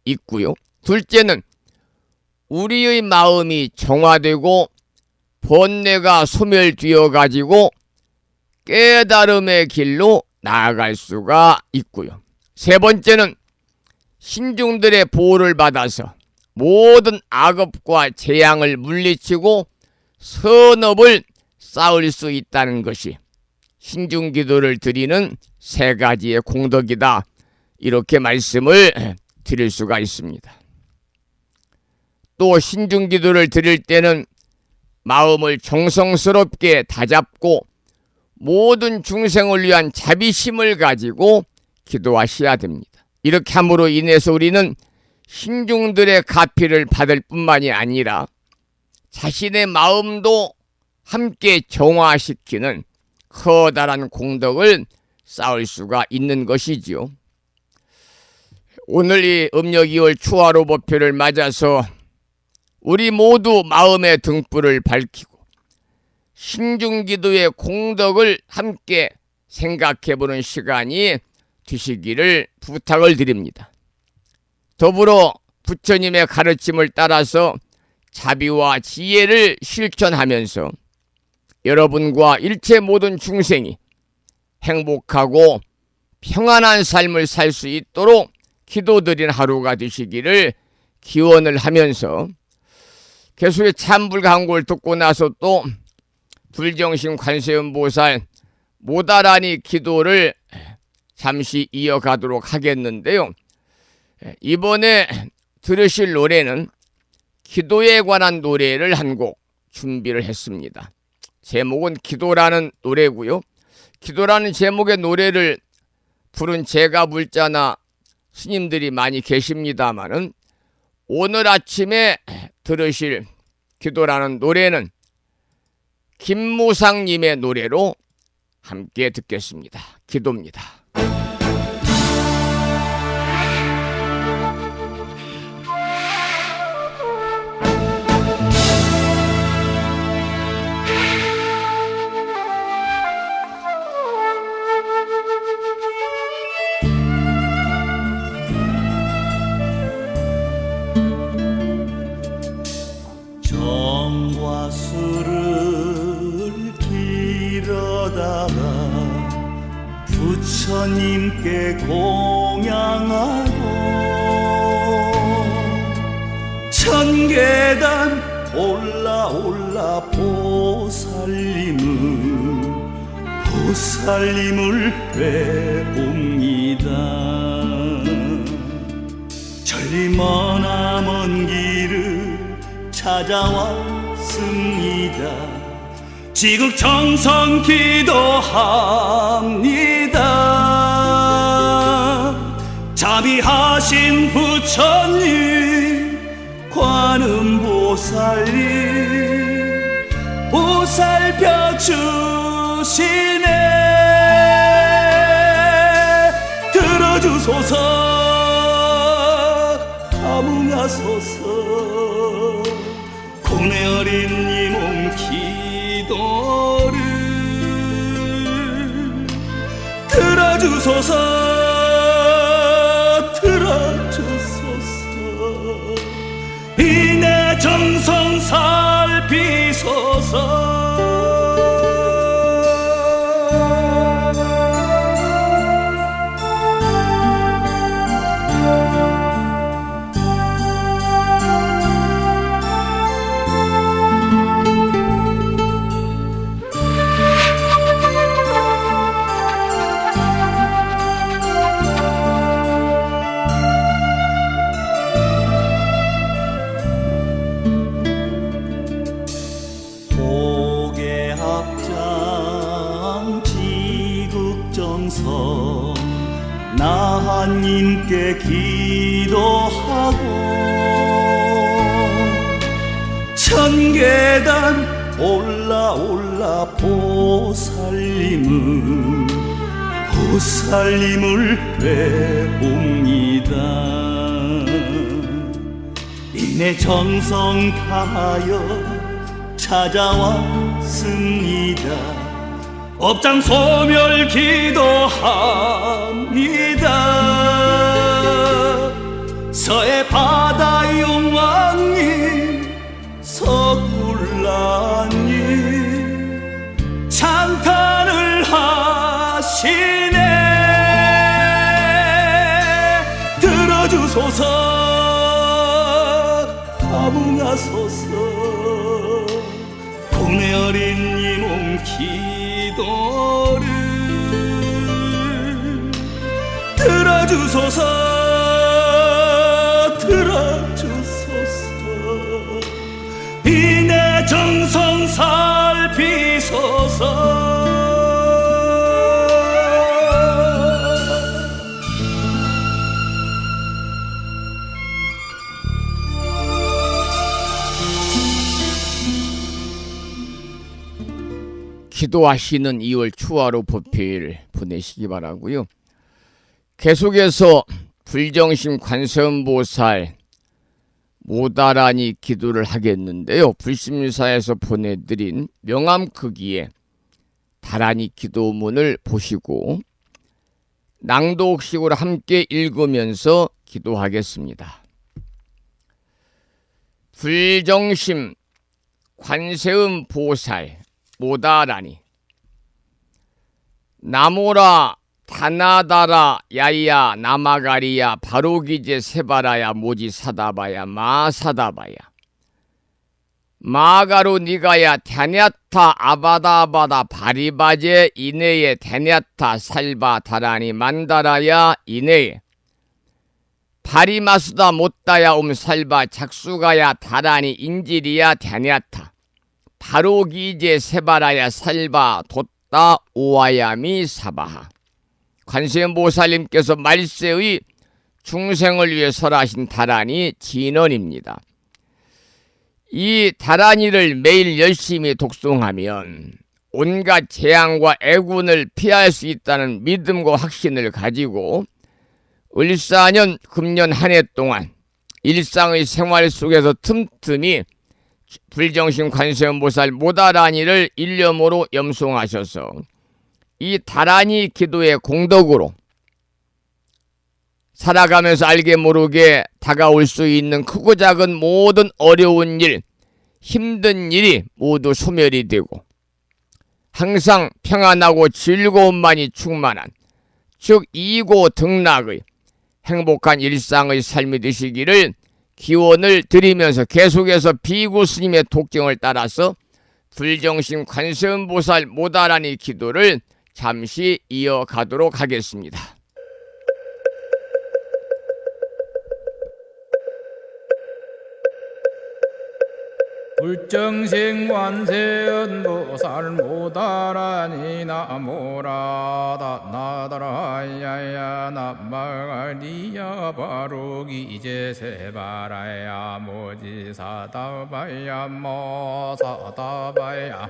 있고요. 둘째는 우리의 마음이 정화되고 번뇌가 소멸되어 가지고 깨달음의 길로 나아갈 수가 있고요. 세 번째는 신중들의 보호를 받아서 모든 악업과 재앙을 물리치고 선업을 쌓을 수 있다는 것이 신중기도를 드리는 세 가지의 공덕이다. 이렇게 말씀을 드릴 수가 있습니다. 또 신중기도를 드릴 때는 마음을 정성스럽게 다잡고 모든 중생을 위한 자비심을 가지고 기도하셔야 됩니다. 이렇게 함으로 인해서 우리는 신중들의 가피를 받을 뿐만이 아니라 자신의 마음도 함께 정화시키는 커다란 공덕을 쌓을 수가 있는 것이지요. 오늘 이 음력 2월 추화로 법회를 맞아서 우리 모두 마음의 등불을 밝히고 신중기도의 공덕을 함께 생각해보는 시간이 되시기를 부탁을 드립니다. 더불어 부처님의 가르침을 따라서 자비와 지혜를 실천하면서 여러분과 일체 모든 중생이 행복하고 평안한 삶을 살 수 있도록 기도드린 하루가 되시기를 기원을 하면서 개수의 참불광고를 듣고 나서 또 불정신 관세음보살 모다라니 기도를 잠시 이어가도록 하겠는데요. 이번에 들으실 노래는 기도에 관한 노래를 한 곡 준비를 했습니다. 제목은 기도라는 노래고요. 기도라는 제목의 노래를 부른 제가 물자나 스님들이 많이 계십니다마는 오늘 아침에 들으실 기도라는 노래는 김무상님의 노래로 함께 듣겠습니다. 기도입니다. 정화수를 길어다가 부처님께 공양하고 천계단 올라 보살님을 뵈옵니다. 저리 머나먼 길을 찾아왔습니다. 지극정성 기도합니다. 자비하신 부처님 관음보살님 보살펴 주시네. 들어주소서 감응하소서. 고뇌 어린 이 몸 기도를 들어주소서. 이내 정성 살피소서. 나한님께 기도하고 천계단 올라 보살님을 뵈옵니다. 이내 정성 다하여 찾아왔습니다. 업장 소멸 기도합니다. 서해 바다 용왕님 석굴라님 찬탄을 하시네. 들어주소서 감응하소서. 고뇌 어린 이 몸 기도를 들어주소서. 이내 정성 살피소서. 기도하시는 2월 추화로 보필 보내시기 바라고요. 계속해서 불정심 관세음보살 모다라니 기도를 하겠는데요. 불심사에서 보내드린 명암 크기의 다라니 기도문을 보시고 낭독식으로 함께 읽으면서 기도하겠습니다. 불정심 관세음보살 모다라니 나모라 다나다라 야야 나마가리야 바로기제 세바라야 모지 사다바야 마사다바야 마가로 니가야 테냐타 아바다바다 바리바제 이내에 테냐타 살바 다라니 만다라야 이내에 바리마수다 못다야 살바 작수가야 다라니 인지리야 테냐타 바로기제 세바라야 살바 돛다 오아야미 사바하. 관세음보살님께서 말세의 중생을 위해 설하신 다라니 진언입니다. 이 다라니를 매일 열심히 독송하면 온갖 재앙과 애군을 피할 수 있다는 믿음과 확신을 가지고 을사년 금년 한 해 동안 일상의 생활 속에서 틈틈이 불정심 관세음보살 모다라니를 일념으로 염송하셔서 이 다라니 기도의 공덕으로 살아가면서 알게 모르게 다가올 수 있는 크고 작은 모든 어려운 일, 힘든 일이 모두 소멸이 되고 항상 평안하고 즐거움만이 충만한, 즉 이고 등락의 행복한 일상의 삶이 되시기를 기원을 드리면서 계속해서 비구 스님의 독경을 따라서 불정심 관세음보살 모다라니 기도를 잠시 이어가도록 하겠습니다. 불정심 관세음보살 모다라니 나모라다 나다라야야 나마가리야 바로기제 세바라야 모지사다바야 모사다바야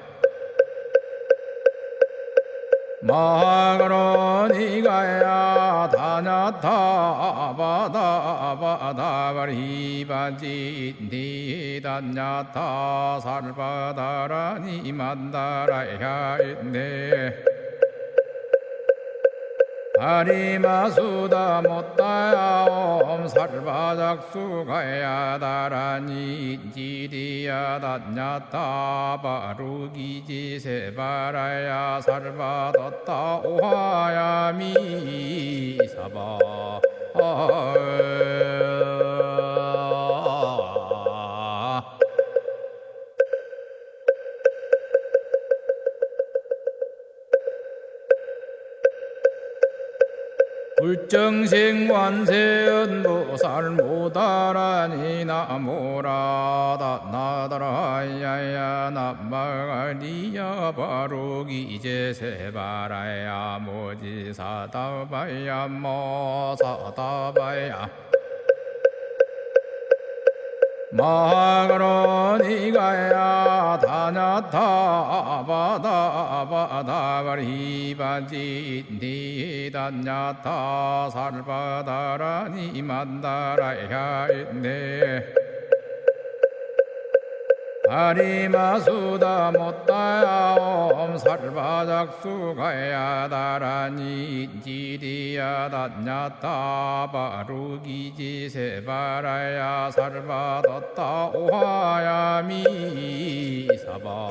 마가로니가야 다냐타 바다바다바리바지 니다냐타 살바다라니 만다라야 있네 바리마수다 못다야 살바작수가야 다라니 지리야 다냐타 바루기지 세바라야 살바뒀다 오하야미 사바 불정심 관세음보살 모다라니 나모라다 나다라야야 나마가리야 바로기제 세바라야 모지사다바야 모사다바야 마가로니가야 다냐타 바다바다바리바지 니다냐타 살바다라니 만다라야 있네 바리마수다 못다야 살바작수가야 다라니 지리야 다냐타 바루기지 세바라야 살바뒀다 오하야미 사바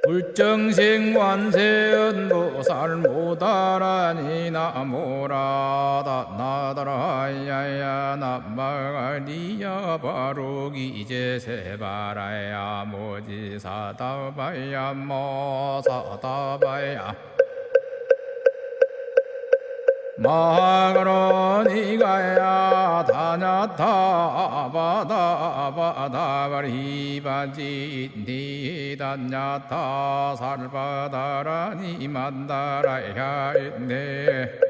불정심 관세음보살 모다라니 나모라다 나다라야야 나마가리야 바로기제 세바라야 모지사다바야 모사다바야 마그로니가야 다냐타 바다바다바리바지 니다냐타 살바다라니 만다라야 있네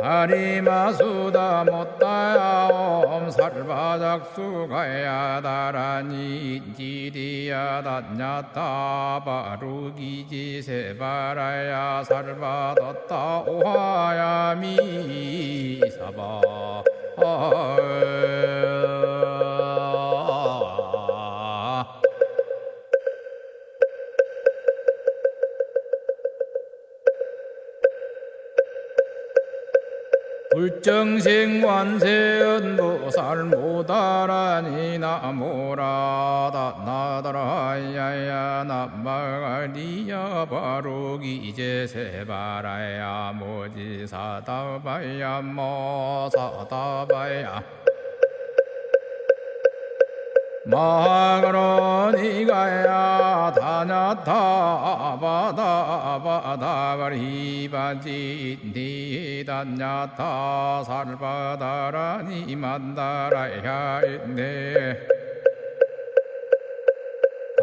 아리마수다 못다야 옴 살바작수가야 다라니 지리야 다냐타 바루기지 세바라야 살바뒀다 오하야 미사바 불정생관세음보살 모다라니 나모라다 나다라야야 나마가리야 바로기제 세바라야 모지사다바야 모사다바야 마그로니가야 다냐타 바다바다바리바지 니다냐타 살바다라니 만다라야 있네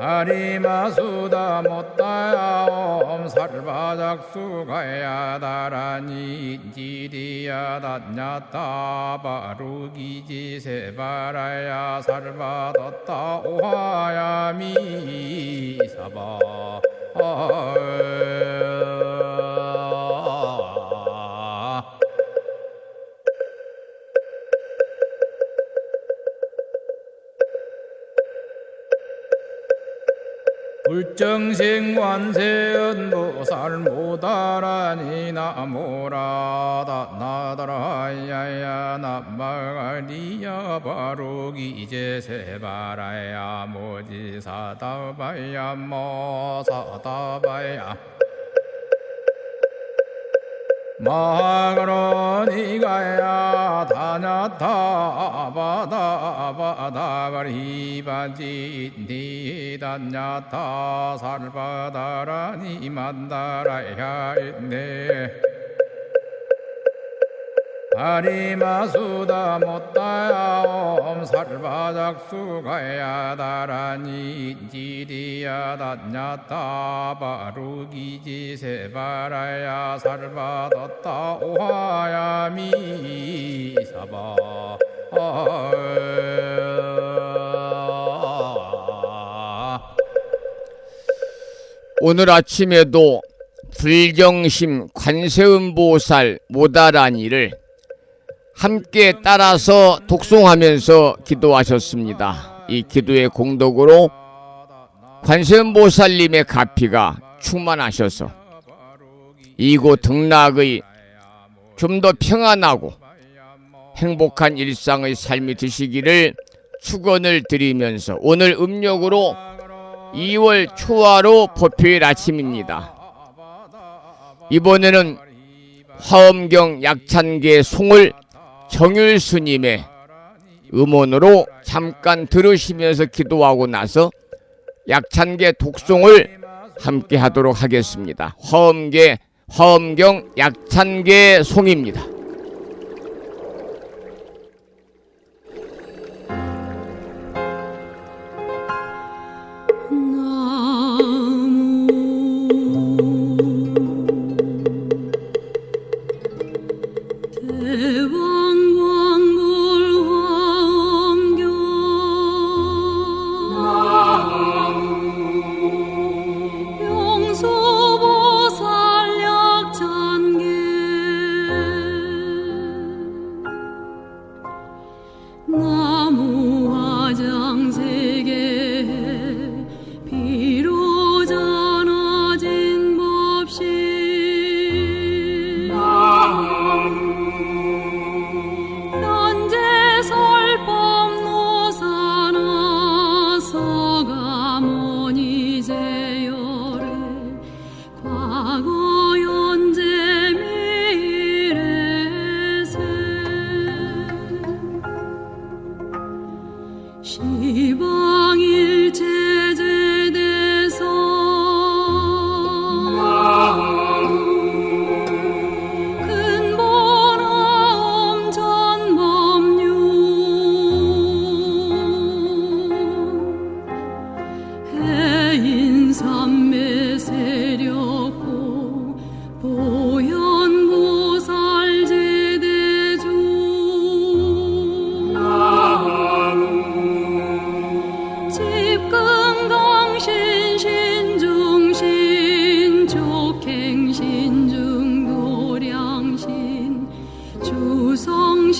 아리마수다 못다야 옴 살바작수가야 다라니 지리야 다냐타 바루기지 세바라야 살바뒀다 오하야 미사바 불정생관세음보살 모다라니 나모라다 나다라야야 나마가리야 바로기제 세바라야 모지사다바야 모사다바야 마그로니가야 다냐타 바다바다바리바지 니다냐타 살바다라니 만다라야 있네 아리마수다 못다야 옴 살바작수가야 다라니 지리야 다냐타 바루기지 세바라야 살바뒀다 오하야 미사바 오늘 아침에도 불경심 관세음보살 모다라니를 함께 따라서 독송하면서 기도하셨습니다. 이 기도의 공덕으로 관세음보살님의 가피가 충만하셔서 이곳 등락의 좀 더 평안하고 행복한 일상의 삶이 되시기를 축원을 드리면서 오늘 음력으로 2월 초하루 법요일 아침입니다. 이번에는 화엄경 약찬계 송을 정율스님의 음원으로 잠깐 들으시면서 기도하고 나서 약찬계 독송을 함께 하도록 하겠습니다. 화엄경 약찬계 송입니다.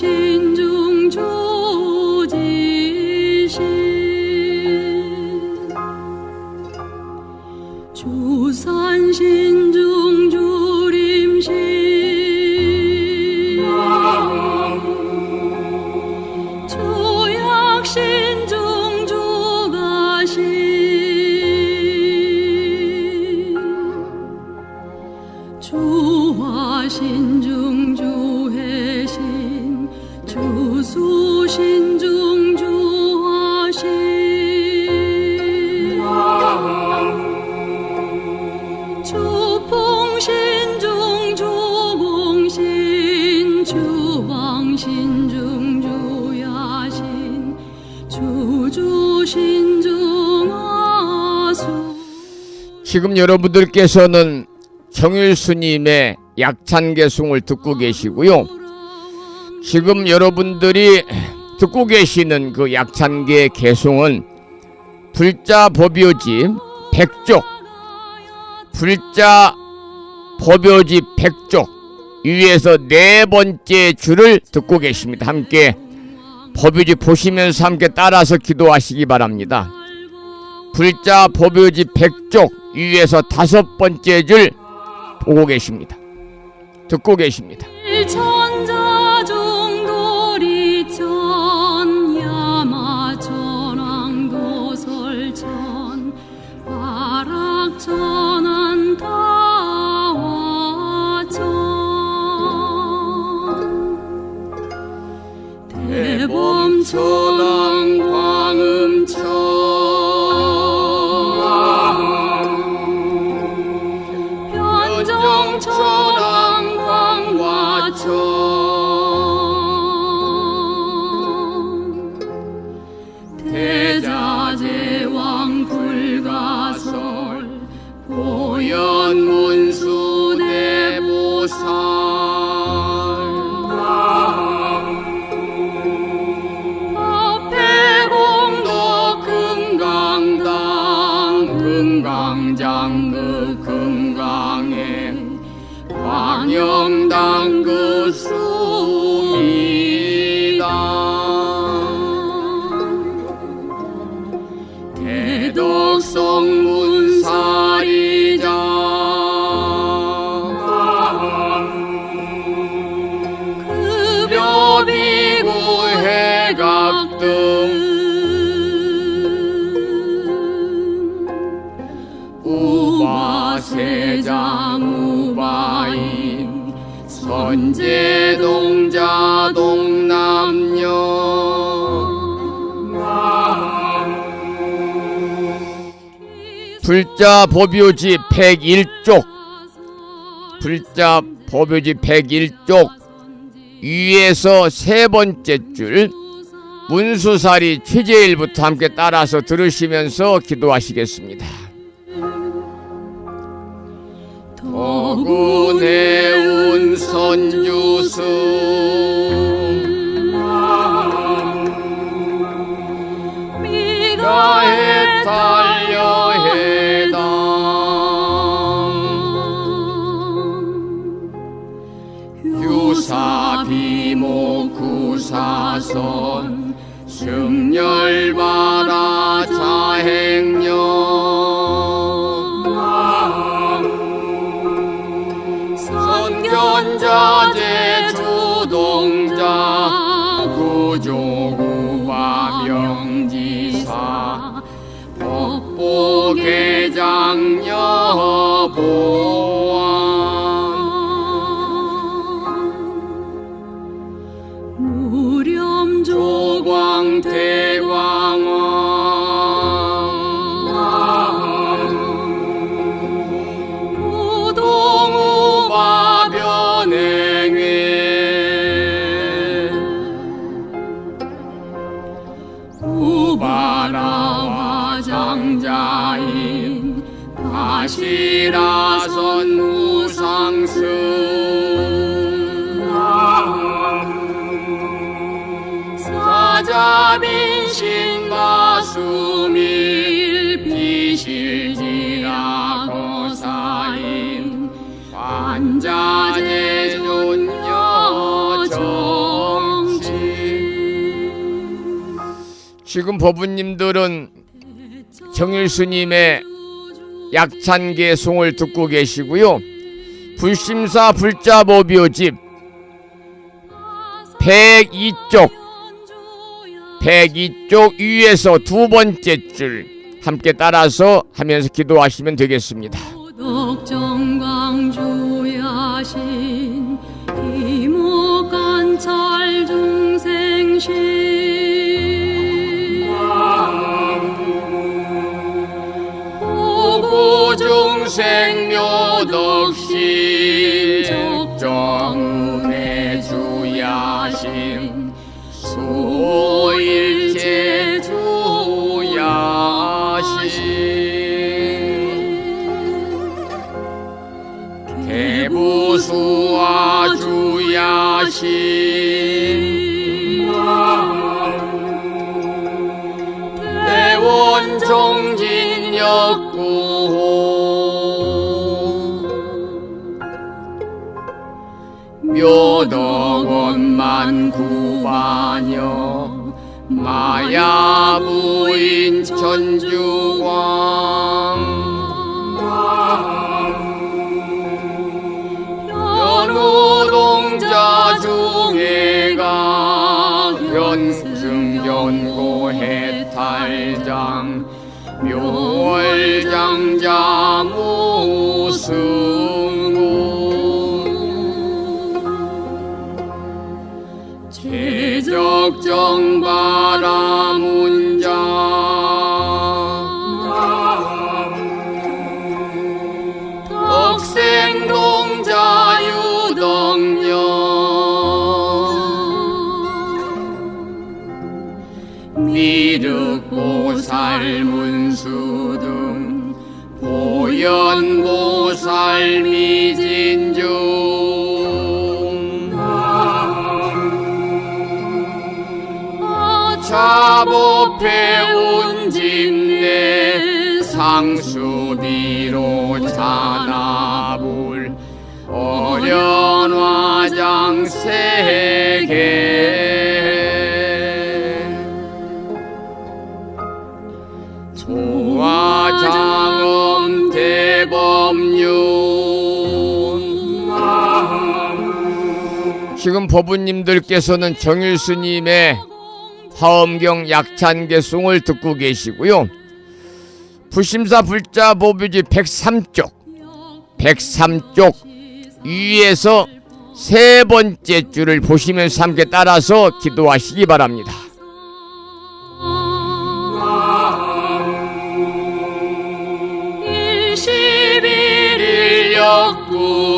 신중 조지신 주산 신중 조림신 조약 신중 조가신 조화 신중 조해신 주수 신중 조화신 주풍 신중 조공신 주왕 신중 조야신 주주 신중 아수. 지금 여러분들께서는 정일 스님의 약찬계송을 듣고 계시고요. 지금 여러분들이 듣고 계시는 그 약찬계 개송은 불자 법요지 100쪽, 불자 법요지 100쪽 위에서 네 번째 줄을 듣고 계십니다. 함께 법요지 보시면서 함께 따라서 기도하시기 바랍니다. 불자 법요지 100쪽 위에서 다섯 번째 줄 보고 계십니다. 듣고 계십니다. 천자중도리천 야마천왕도설천 화락천안 타화천 대범천왕 광음천 변정천왕 광과천 대자제왕 불가설 보현문수 대보살 법회공덕 금강당 금강장그 금강에 광영당 그 수미당 대덕성 문사리장 급여비구 해각등 우바세장 우바인 선제동자 동남녀 불자 법요지 101쪽 불자 법요지 101쪽 위에서 세 번째 줄 문수사리 최제일부터 함께 따라서 들으시면서 기도하시겠습니다. 덕운의 운선주승 미가해 달려해당 휴사비모구사선 승열바라 자행령 선견자재 주동자 구조구바 명지사 법보계장 여보왕 무렴조광 대왕왕 부동우바 변행회 우바라와 장자인 다시라선 무상승 사자빈신 마수밀 비실지라 거사인 관자재 존여 정정 지금 법부님들은 정일스님의 약찬계 송을 듣고 계시고요. 불심사 불자보묘집 102쪽 위에서 두 번째 줄 함께 따라서 하면서 기도하시면 되겠습니다. 도덕정광주야신 이목관찰 중생신 오구중생묘덕신 적정음의 주야신 수일체 주야신 개부수와 주야신 대원정진역구호 묘덕원만 구반여 마야부인 천주광 연우동자 중해가 연승연고 해탈장 묘월장자 무승구 제적정바라문자 덕생동자 유덕녀 미륵보살 문수등 보현보살 미진중 자보패 운집내 상수비로 자나불 어련화장 세계 조화장엄 대법륜 지금 법부님들께서는 정일스님의 화엄경 약찬계송을 듣고 계시고요. 불심사 불자보묘지 103쪽 위에서 세 번째 줄을 보시면서 함께 따라서 기도하시기 바랍니다.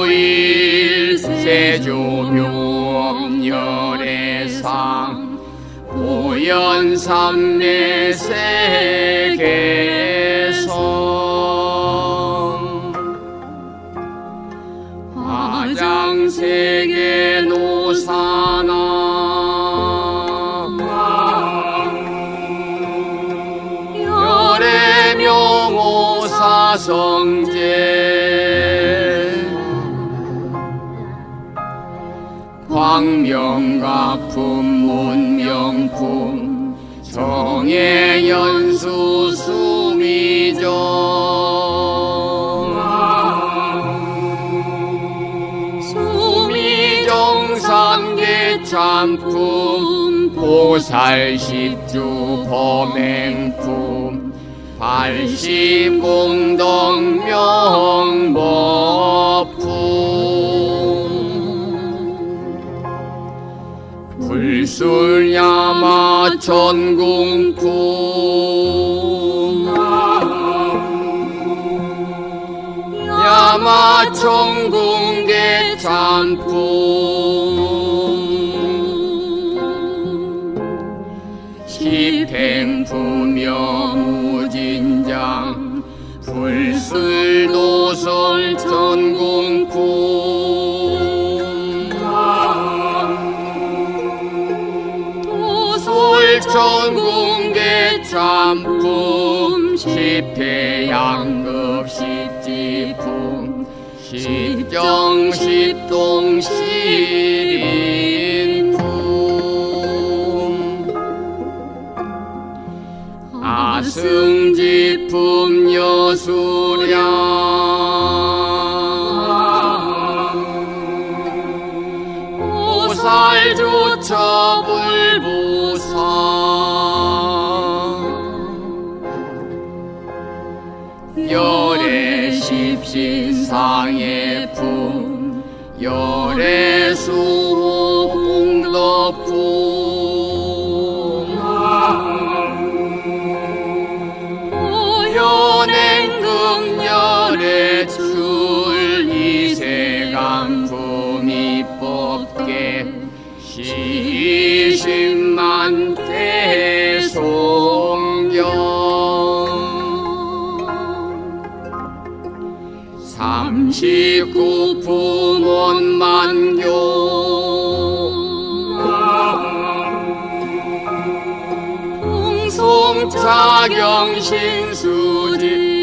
일역구일 세조묘엄열애상 보현삼내 세계성 화장세계 노사나 열애명호사성제 광명각품 문명품 정예연수 수미정 수미정산계참품 보살십주 범행품 발시공덕명법품 불술야마 천궁품 야마 천궁계 참품 십행부명우진장 불술도설 천궁품 도솔천궁계 참품 십회양급 십지품 십정십동 십인품 승지품 여수량 보살조차 불보사 열애 십신상의 품 열애 수호 공덕품 오현행금 열애 출 이세강품 입법계 시십만 대송경 39품 원만교 풍송차경 신수지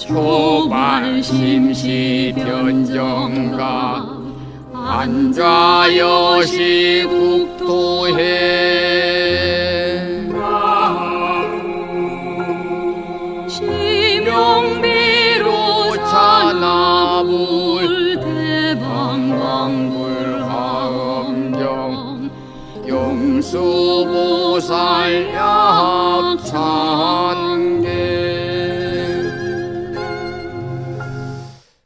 초발심시 변정가 안좌여시 국토해 시명비로 차나불 대방광불 화엄경 용수보살 약찬계.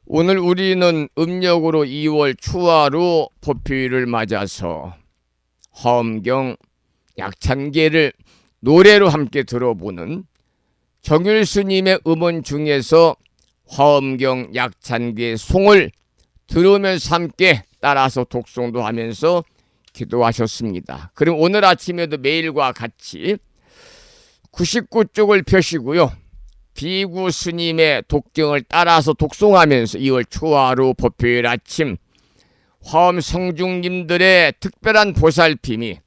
오늘 우리는 음력으로 2월 추화로 법회를 맞아서 화엄경 약찬계를 노래로 함께 들어보는 정율스님의 음원 중에서 화엄경 약찬계 송을 들으면서 함께 따라서 독송도 하면서 기도하셨습니다. 그럼 오늘 아침에도 매일과 같이 99쪽을 펴시고요. 비구 스님의 독경을 따라서 독송하면서 2월 초하루 법회일 아침 화엄 성중님들의 특별한 보살핌이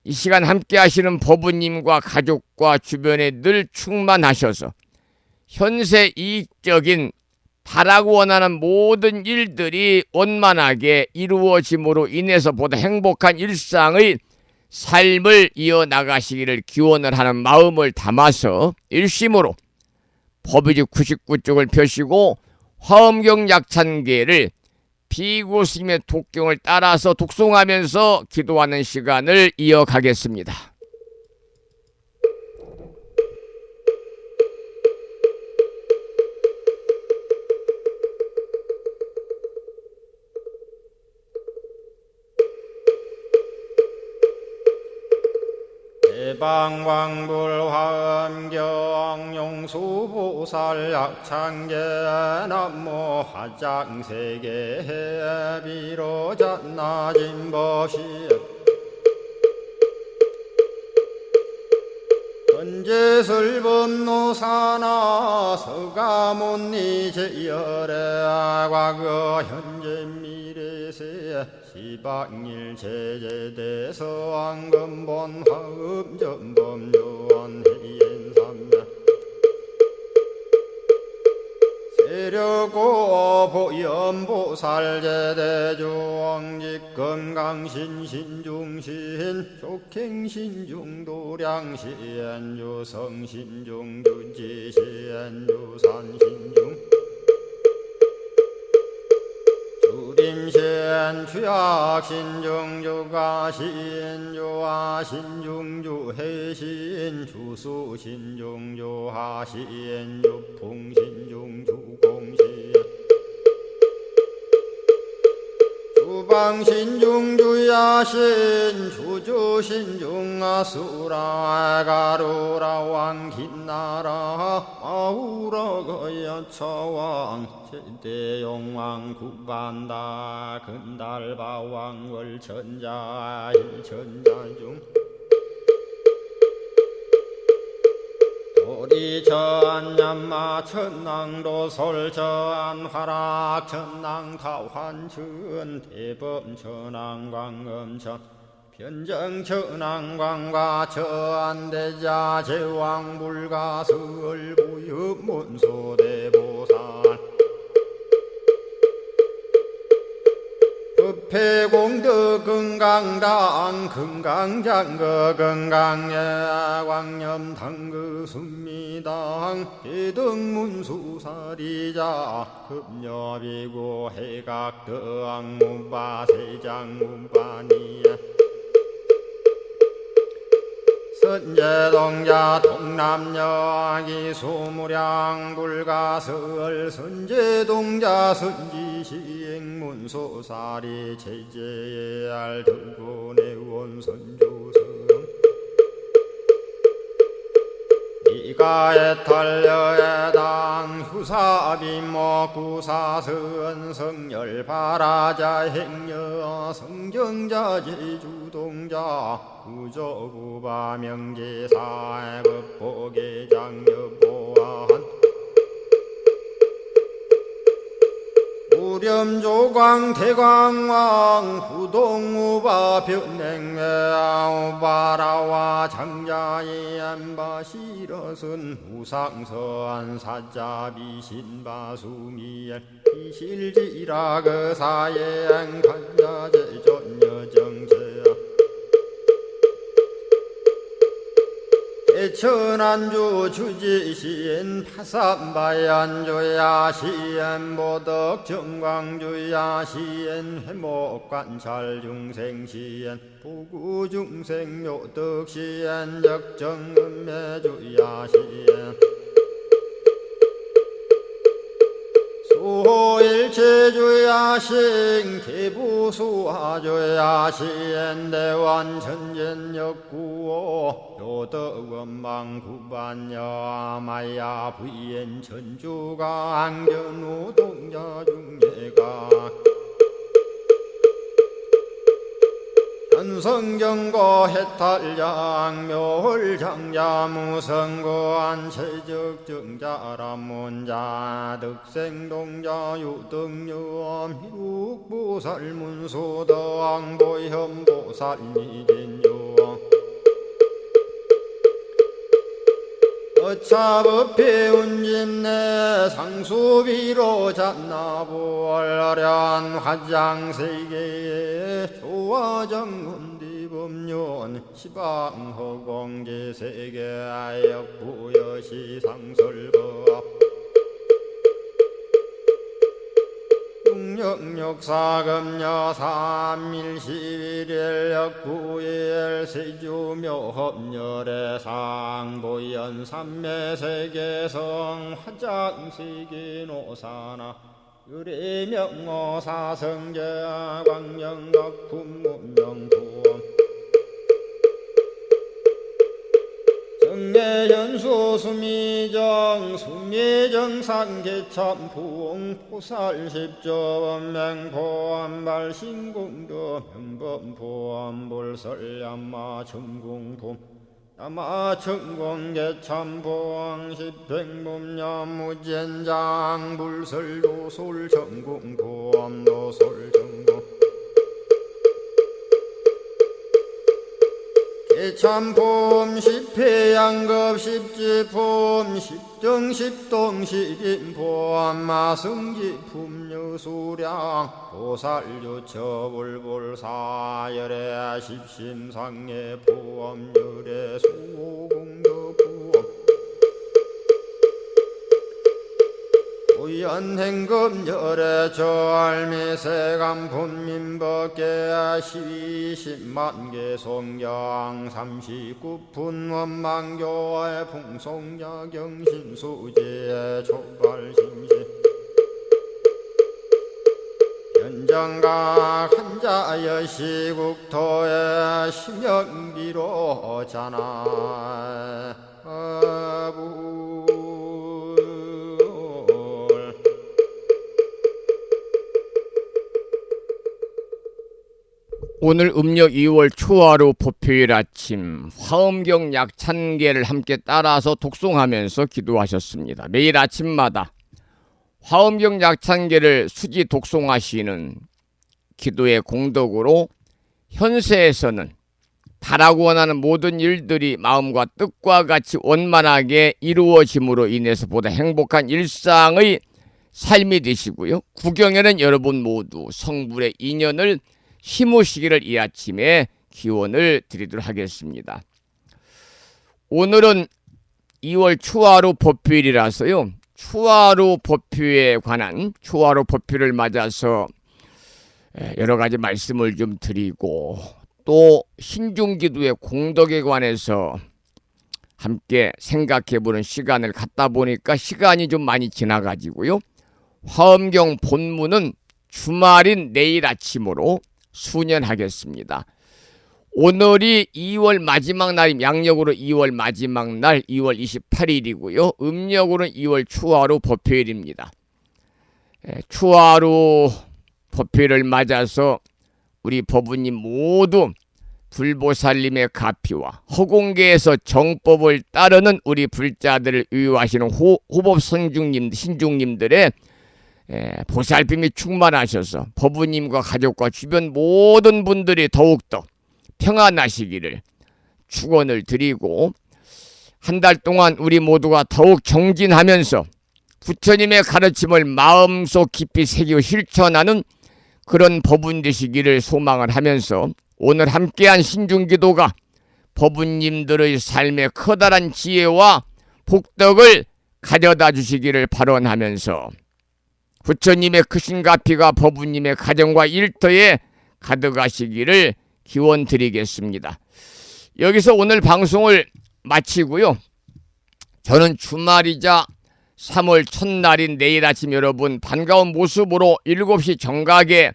이 시간 함께 하시는 법우님과 가족과 주변에 늘 충만하셔서 현세 이익적인 바라고 원하는 모든 일들이 원만하게 이루어짐으로 인해서 보다 행복한 일상의 삶을 이어나가시기를 기원을 하는 마음을 담아서 일심으로 법의지 99쪽을 펴시고 화엄경 약찬계를 비구 스님의 독경을 따라서 독송하면서 기도하는 시간을 이어가겠습니다. 대방광불 화엄경 용수보살 약찬계 남모 화장세계 비로잣나진 법시 건재설법노사나 서가몬니 제열의 과거 현재 미래세 시방일 제제대서 왕금본 화음전범요원 해인삼매 세력고 보연보살제대주왕직 건강신신중신 족행신중도량시엔주성신중주지시엔주산신중 주림신 추약신중주가신주하신중주해신 주수신중주하신주풍신중주공신 주방신중주야신 주주신중아수라 가루라 왕긴나라 아우라가야차왕 제대용왕 구반다 근달바왕 월천자 일천자중 도리천냠마 천낭도 솔천 화락 천낭 타환천 대범 천왕광음천 변정 천왕광과 천대자 제왕불가 설부유 문소대보살 부패공덕 건강당 건강장거 건강예 광염당 그 순미당 대덕문수사리자 급여비고 해각덕 문바세장 문바니야 선제동자 동남여기 소무량 불가설 선제동자 선지시행문소사리 제제알 등군의원 선조성 이가에 탈려에당 후사비모 구사선 성열 바라자 행여 성정자 제주동자 구조구바 명제사 법보계장 여보한 우렴조광 대광왕 부동우바 변냉외 우바라와 장자의 안바시러선 우상선 사자비신바수미엔 이실지라 그 사행 간자제전여정제야 대천안주 주지시엔 파산바얀주야 시엔 보덕 정광주야 시엔 해목관찰 중생시엔 보구중생 묘덕시엔 적정음매주야 시엔 소일체주야신 개부수하주야신 대완천전역구오 요덕원망구반여 마야 부인 천주가 안견우 동자중예가 현성경고 해탈양 묘홀장자 무성고한 체적정자람문자 득생동자 유등유엄 희룩보살문소덕보현보살미진유 어차법회 운집내 상수비로 잣나부얼련 화장세계에 조화정운디법륜 시방허공제세계 역부여시상설법 육력사금여 3일 11일 역부일 세주묘법열의 상보연 삼매세계성 화장세계노사나 유래명어사성제 광명각품문명부엄 정례현수 수미정 수미정상계참풍 포살십조범맹포암발신공도 명범포암불설야마 천공품 야마천공계참포항 십행범야무젠장 불설도솔천공포암도솔천공 개참폼 십회양급 십지폼 십정십동 십인폼 마승지품 여수량 보살유처불불사열의 십심상의 포함열의 수공덕부엄 우연행급열의 저알미세간본민법계 시십만개 송경 39분 원망교의 풍송야경신수제 촉발심시 현정각 한자여 시국토의 심영기로 자나 오늘 음력 2월 초하루 법회일 아침 화엄경 약찬계를 함께 따라서 독송하면서 기도하셨습니다. 매일 아침마다 화엄경 약찬계를 수지 독송하시는 기도의 공덕으로 현세에서는 바라고 원하는 모든 일들이 마음과 뜻과 같이 원만하게 이루어짐으로 인해서 보다 행복한 일상의 삶이 되시고요. 구경에는 여러분 모두 성불의 인연을 심으시기를 이 아침에 기원을 드리도록 하겠습니다. 오늘은 2월 추화로 법휴일이라서요. 추화로 법휴에 관한 추화로 법휴를 맞아서 여러 가지 말씀을 좀 드리고 또 신중기도의 공덕에 관해서 함께 생각해보는 시간을 갖다 보니까 시간이 좀 많이 지나가지고요. 화엄경 본문은 주말인 내일 아침으로 수년하겠습니다. 오늘이 2월 마지막 날, 양력으로 2월 마지막 날 2월 28일이고요. 음력으로는 2월 추화로 법휴일입니다. 추화로 법휴일을 맞아서 우리 법부님 모두 불보살님의 가피와 허공계에서 정법을 따르는 우리 불자들을 위유하시는 호법 신중님들의 보살핌이 충만하셔서 법부님과 가족과 주변 모든 분들이 더욱더 평안하시기를 축원을 드리고 한 달 동안 우리 모두가 더욱 정진하면서 부처님의 가르침을 마음속 깊이 새기고 실천하는 그런 법운 되시기를 소망을 하면서 오늘 함께한 신중기도가 법운님들의 삶에 커다란 지혜와 복덕을 가져다 주시기를 발언하면서 부처님의 크신 가피가 법운님의 가정과 일터에 가득하시기를 기원드리겠습니다. 여기서 오늘 방송을 마치고요. 저는 주말이자 3월 첫날인 내일 아침 여러분 반가운 모습으로 7시 정각에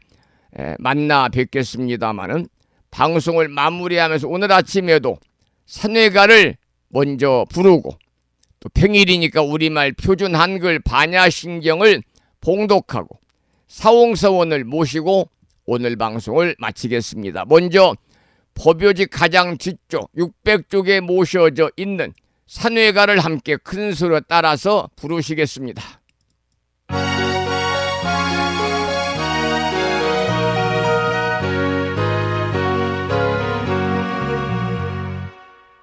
만나 뵙겠습니다마는 방송을 마무리하면서 오늘 아침에도 산회가를 먼저 부르고 또 평일이니까 우리말 표준 한글 반야신경을 봉독하고 사홍서원을 모시고 오늘 방송을 마치겠습니다. 먼저 법요지 가장 뒤쪽 600쪽에 모셔져 있는 산회가를 함께 큰 소리로 따라서 부르시겠습니다.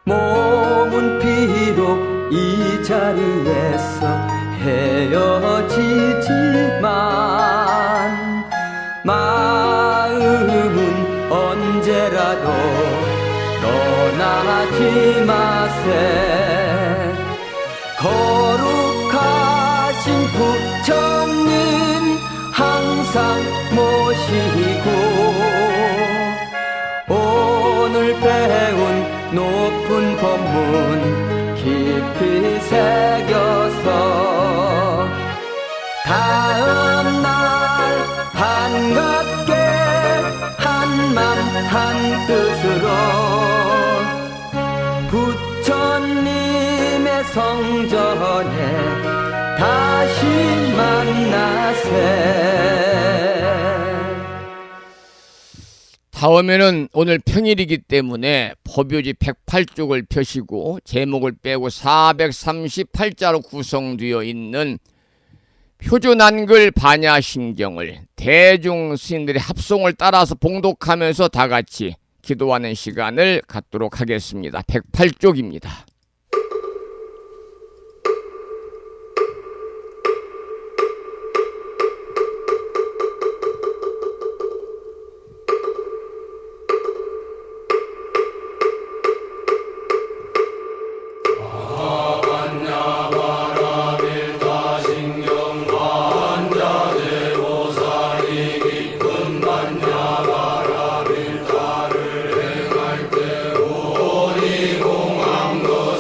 몸은 비록 이 자리에서 헤어지지만 마음은 언제라도 떠나지 마세. 거룩하신 부처님 항상 모시고 오늘 배운 높은 법문 깊이 새겨서 다음날 반갑게 한맘 한뜻으로 부처님의 성전에 다시 만나세. 다음에는 오늘 평일이기 때문에 법요지 108쪽을 펴시고 제목을 빼고 438자로 구성되어 있는 표준 한글 반야신경을 대중 스님들의 합송을 따라서 봉독하면서 다 같이 기도하는 시간을 갖도록 하겠습니다. 108쪽입니다. 공항도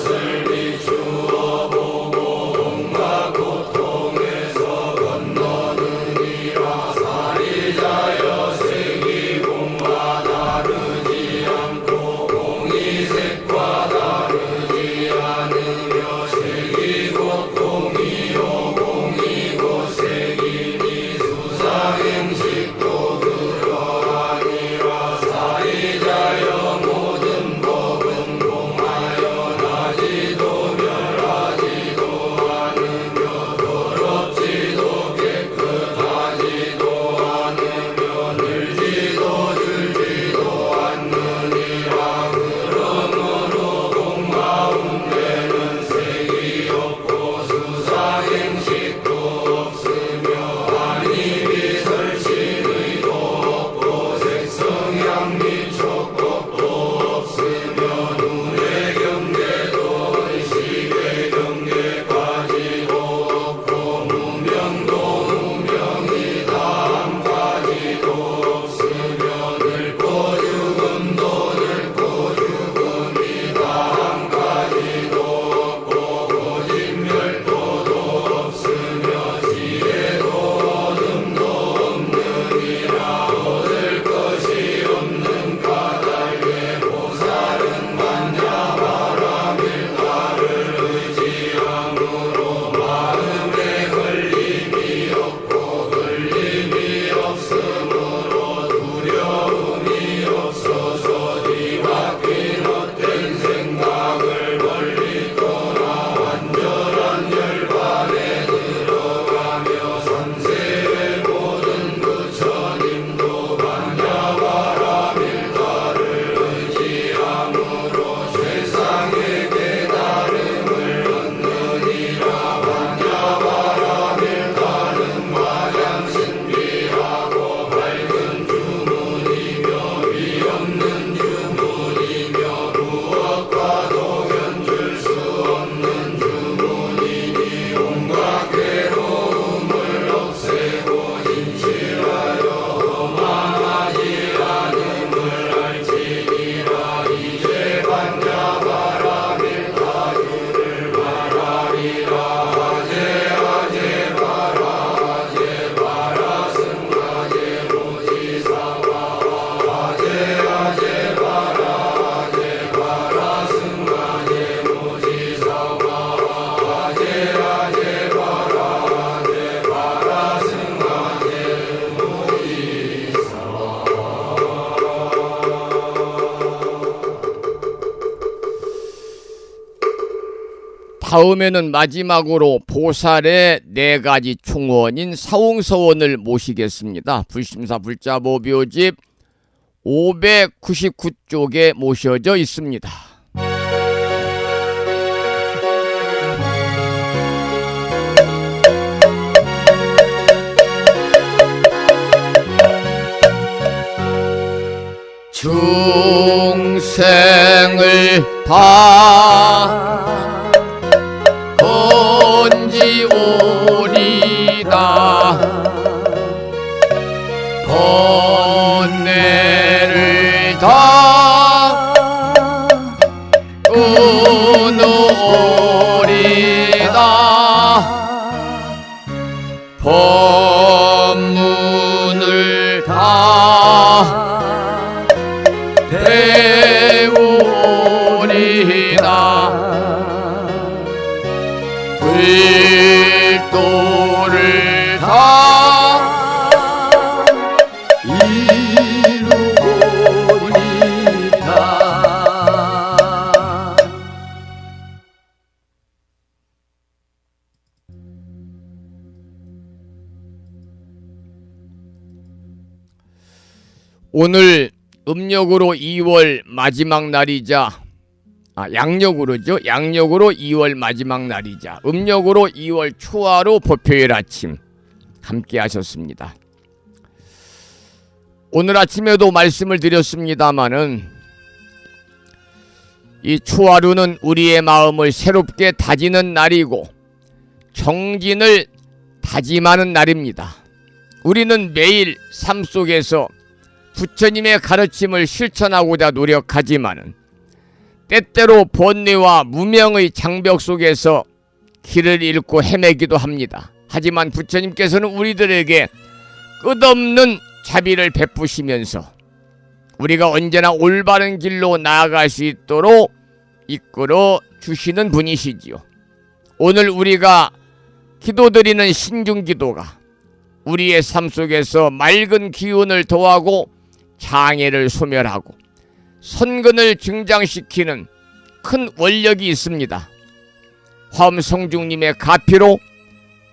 다음에는 마지막으로 보살의 4가지 충원인 사웅서원을 모시겠습니다. 불심사 불자보묘집 599쪽에 모셔져 있습니다. 중생을 다 건지오리다 번뇌를 다 끊으오리다 법문을 다 배우리다 불도를 다 이루리다. 오늘 음력으로 2월 마지막 날이자 양력으로죠. 양력으로 2월 마지막 날이자 음력으로 2월 초하루 법요일 아침 함께 하셨습니다. 오늘 아침에도 말씀을 드렸습니다마는 이 초하루는 우리의 마음을 새롭게 다지는 날이고 정진을 다짐하는 날입니다. 우리는 매일 삶 속에서 부처님의 가르침을 실천하고자 노력하지만은 때때로 번뇌와 무명의 장벽 속에서 길을 잃고 헤매기도 합니다. 하지만 부처님께서는 우리들에게 끝없는 자비를 베푸시면서 우리가 언제나 올바른 길로 나아갈 수 있도록 이끌어 주시는 분이시지요. 오늘 우리가 기도드리는 신중기도가 우리의 삶 속에서 맑은 기운을 더하고 장애를 소멸하고 선근을 증장시키는 큰 원력이 있습니다. 화엄성중님의 가피로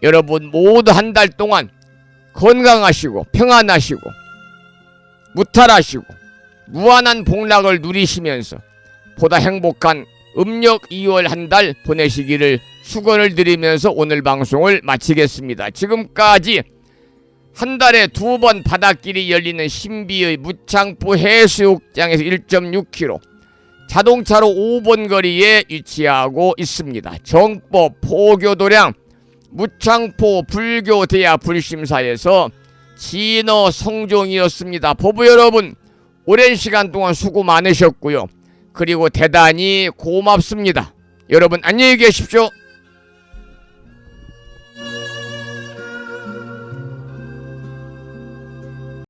여러분 모두 한 달 동안 건강하시고 평안하시고 무탈하시고 무한한 복락을 누리시면서 보다 행복한 음력 2월 한 달 보내시기를 축원을 드리면서 오늘 방송을 마치겠습니다. 지금까지 한 달에 2번 바닷길이 열리는 신비의 무창포 해수욕장에서 1.6km 자동차로 5분 거리에 위치하고 있습니다. 정법 포교도량 무창포 불교대야 불심사에서 진어 성종이었습니다. 보부 여러분 오랜 시간 동안 수고 많으셨고요. 그리고 대단히 고맙습니다. 여러분 안녕히 계십시오.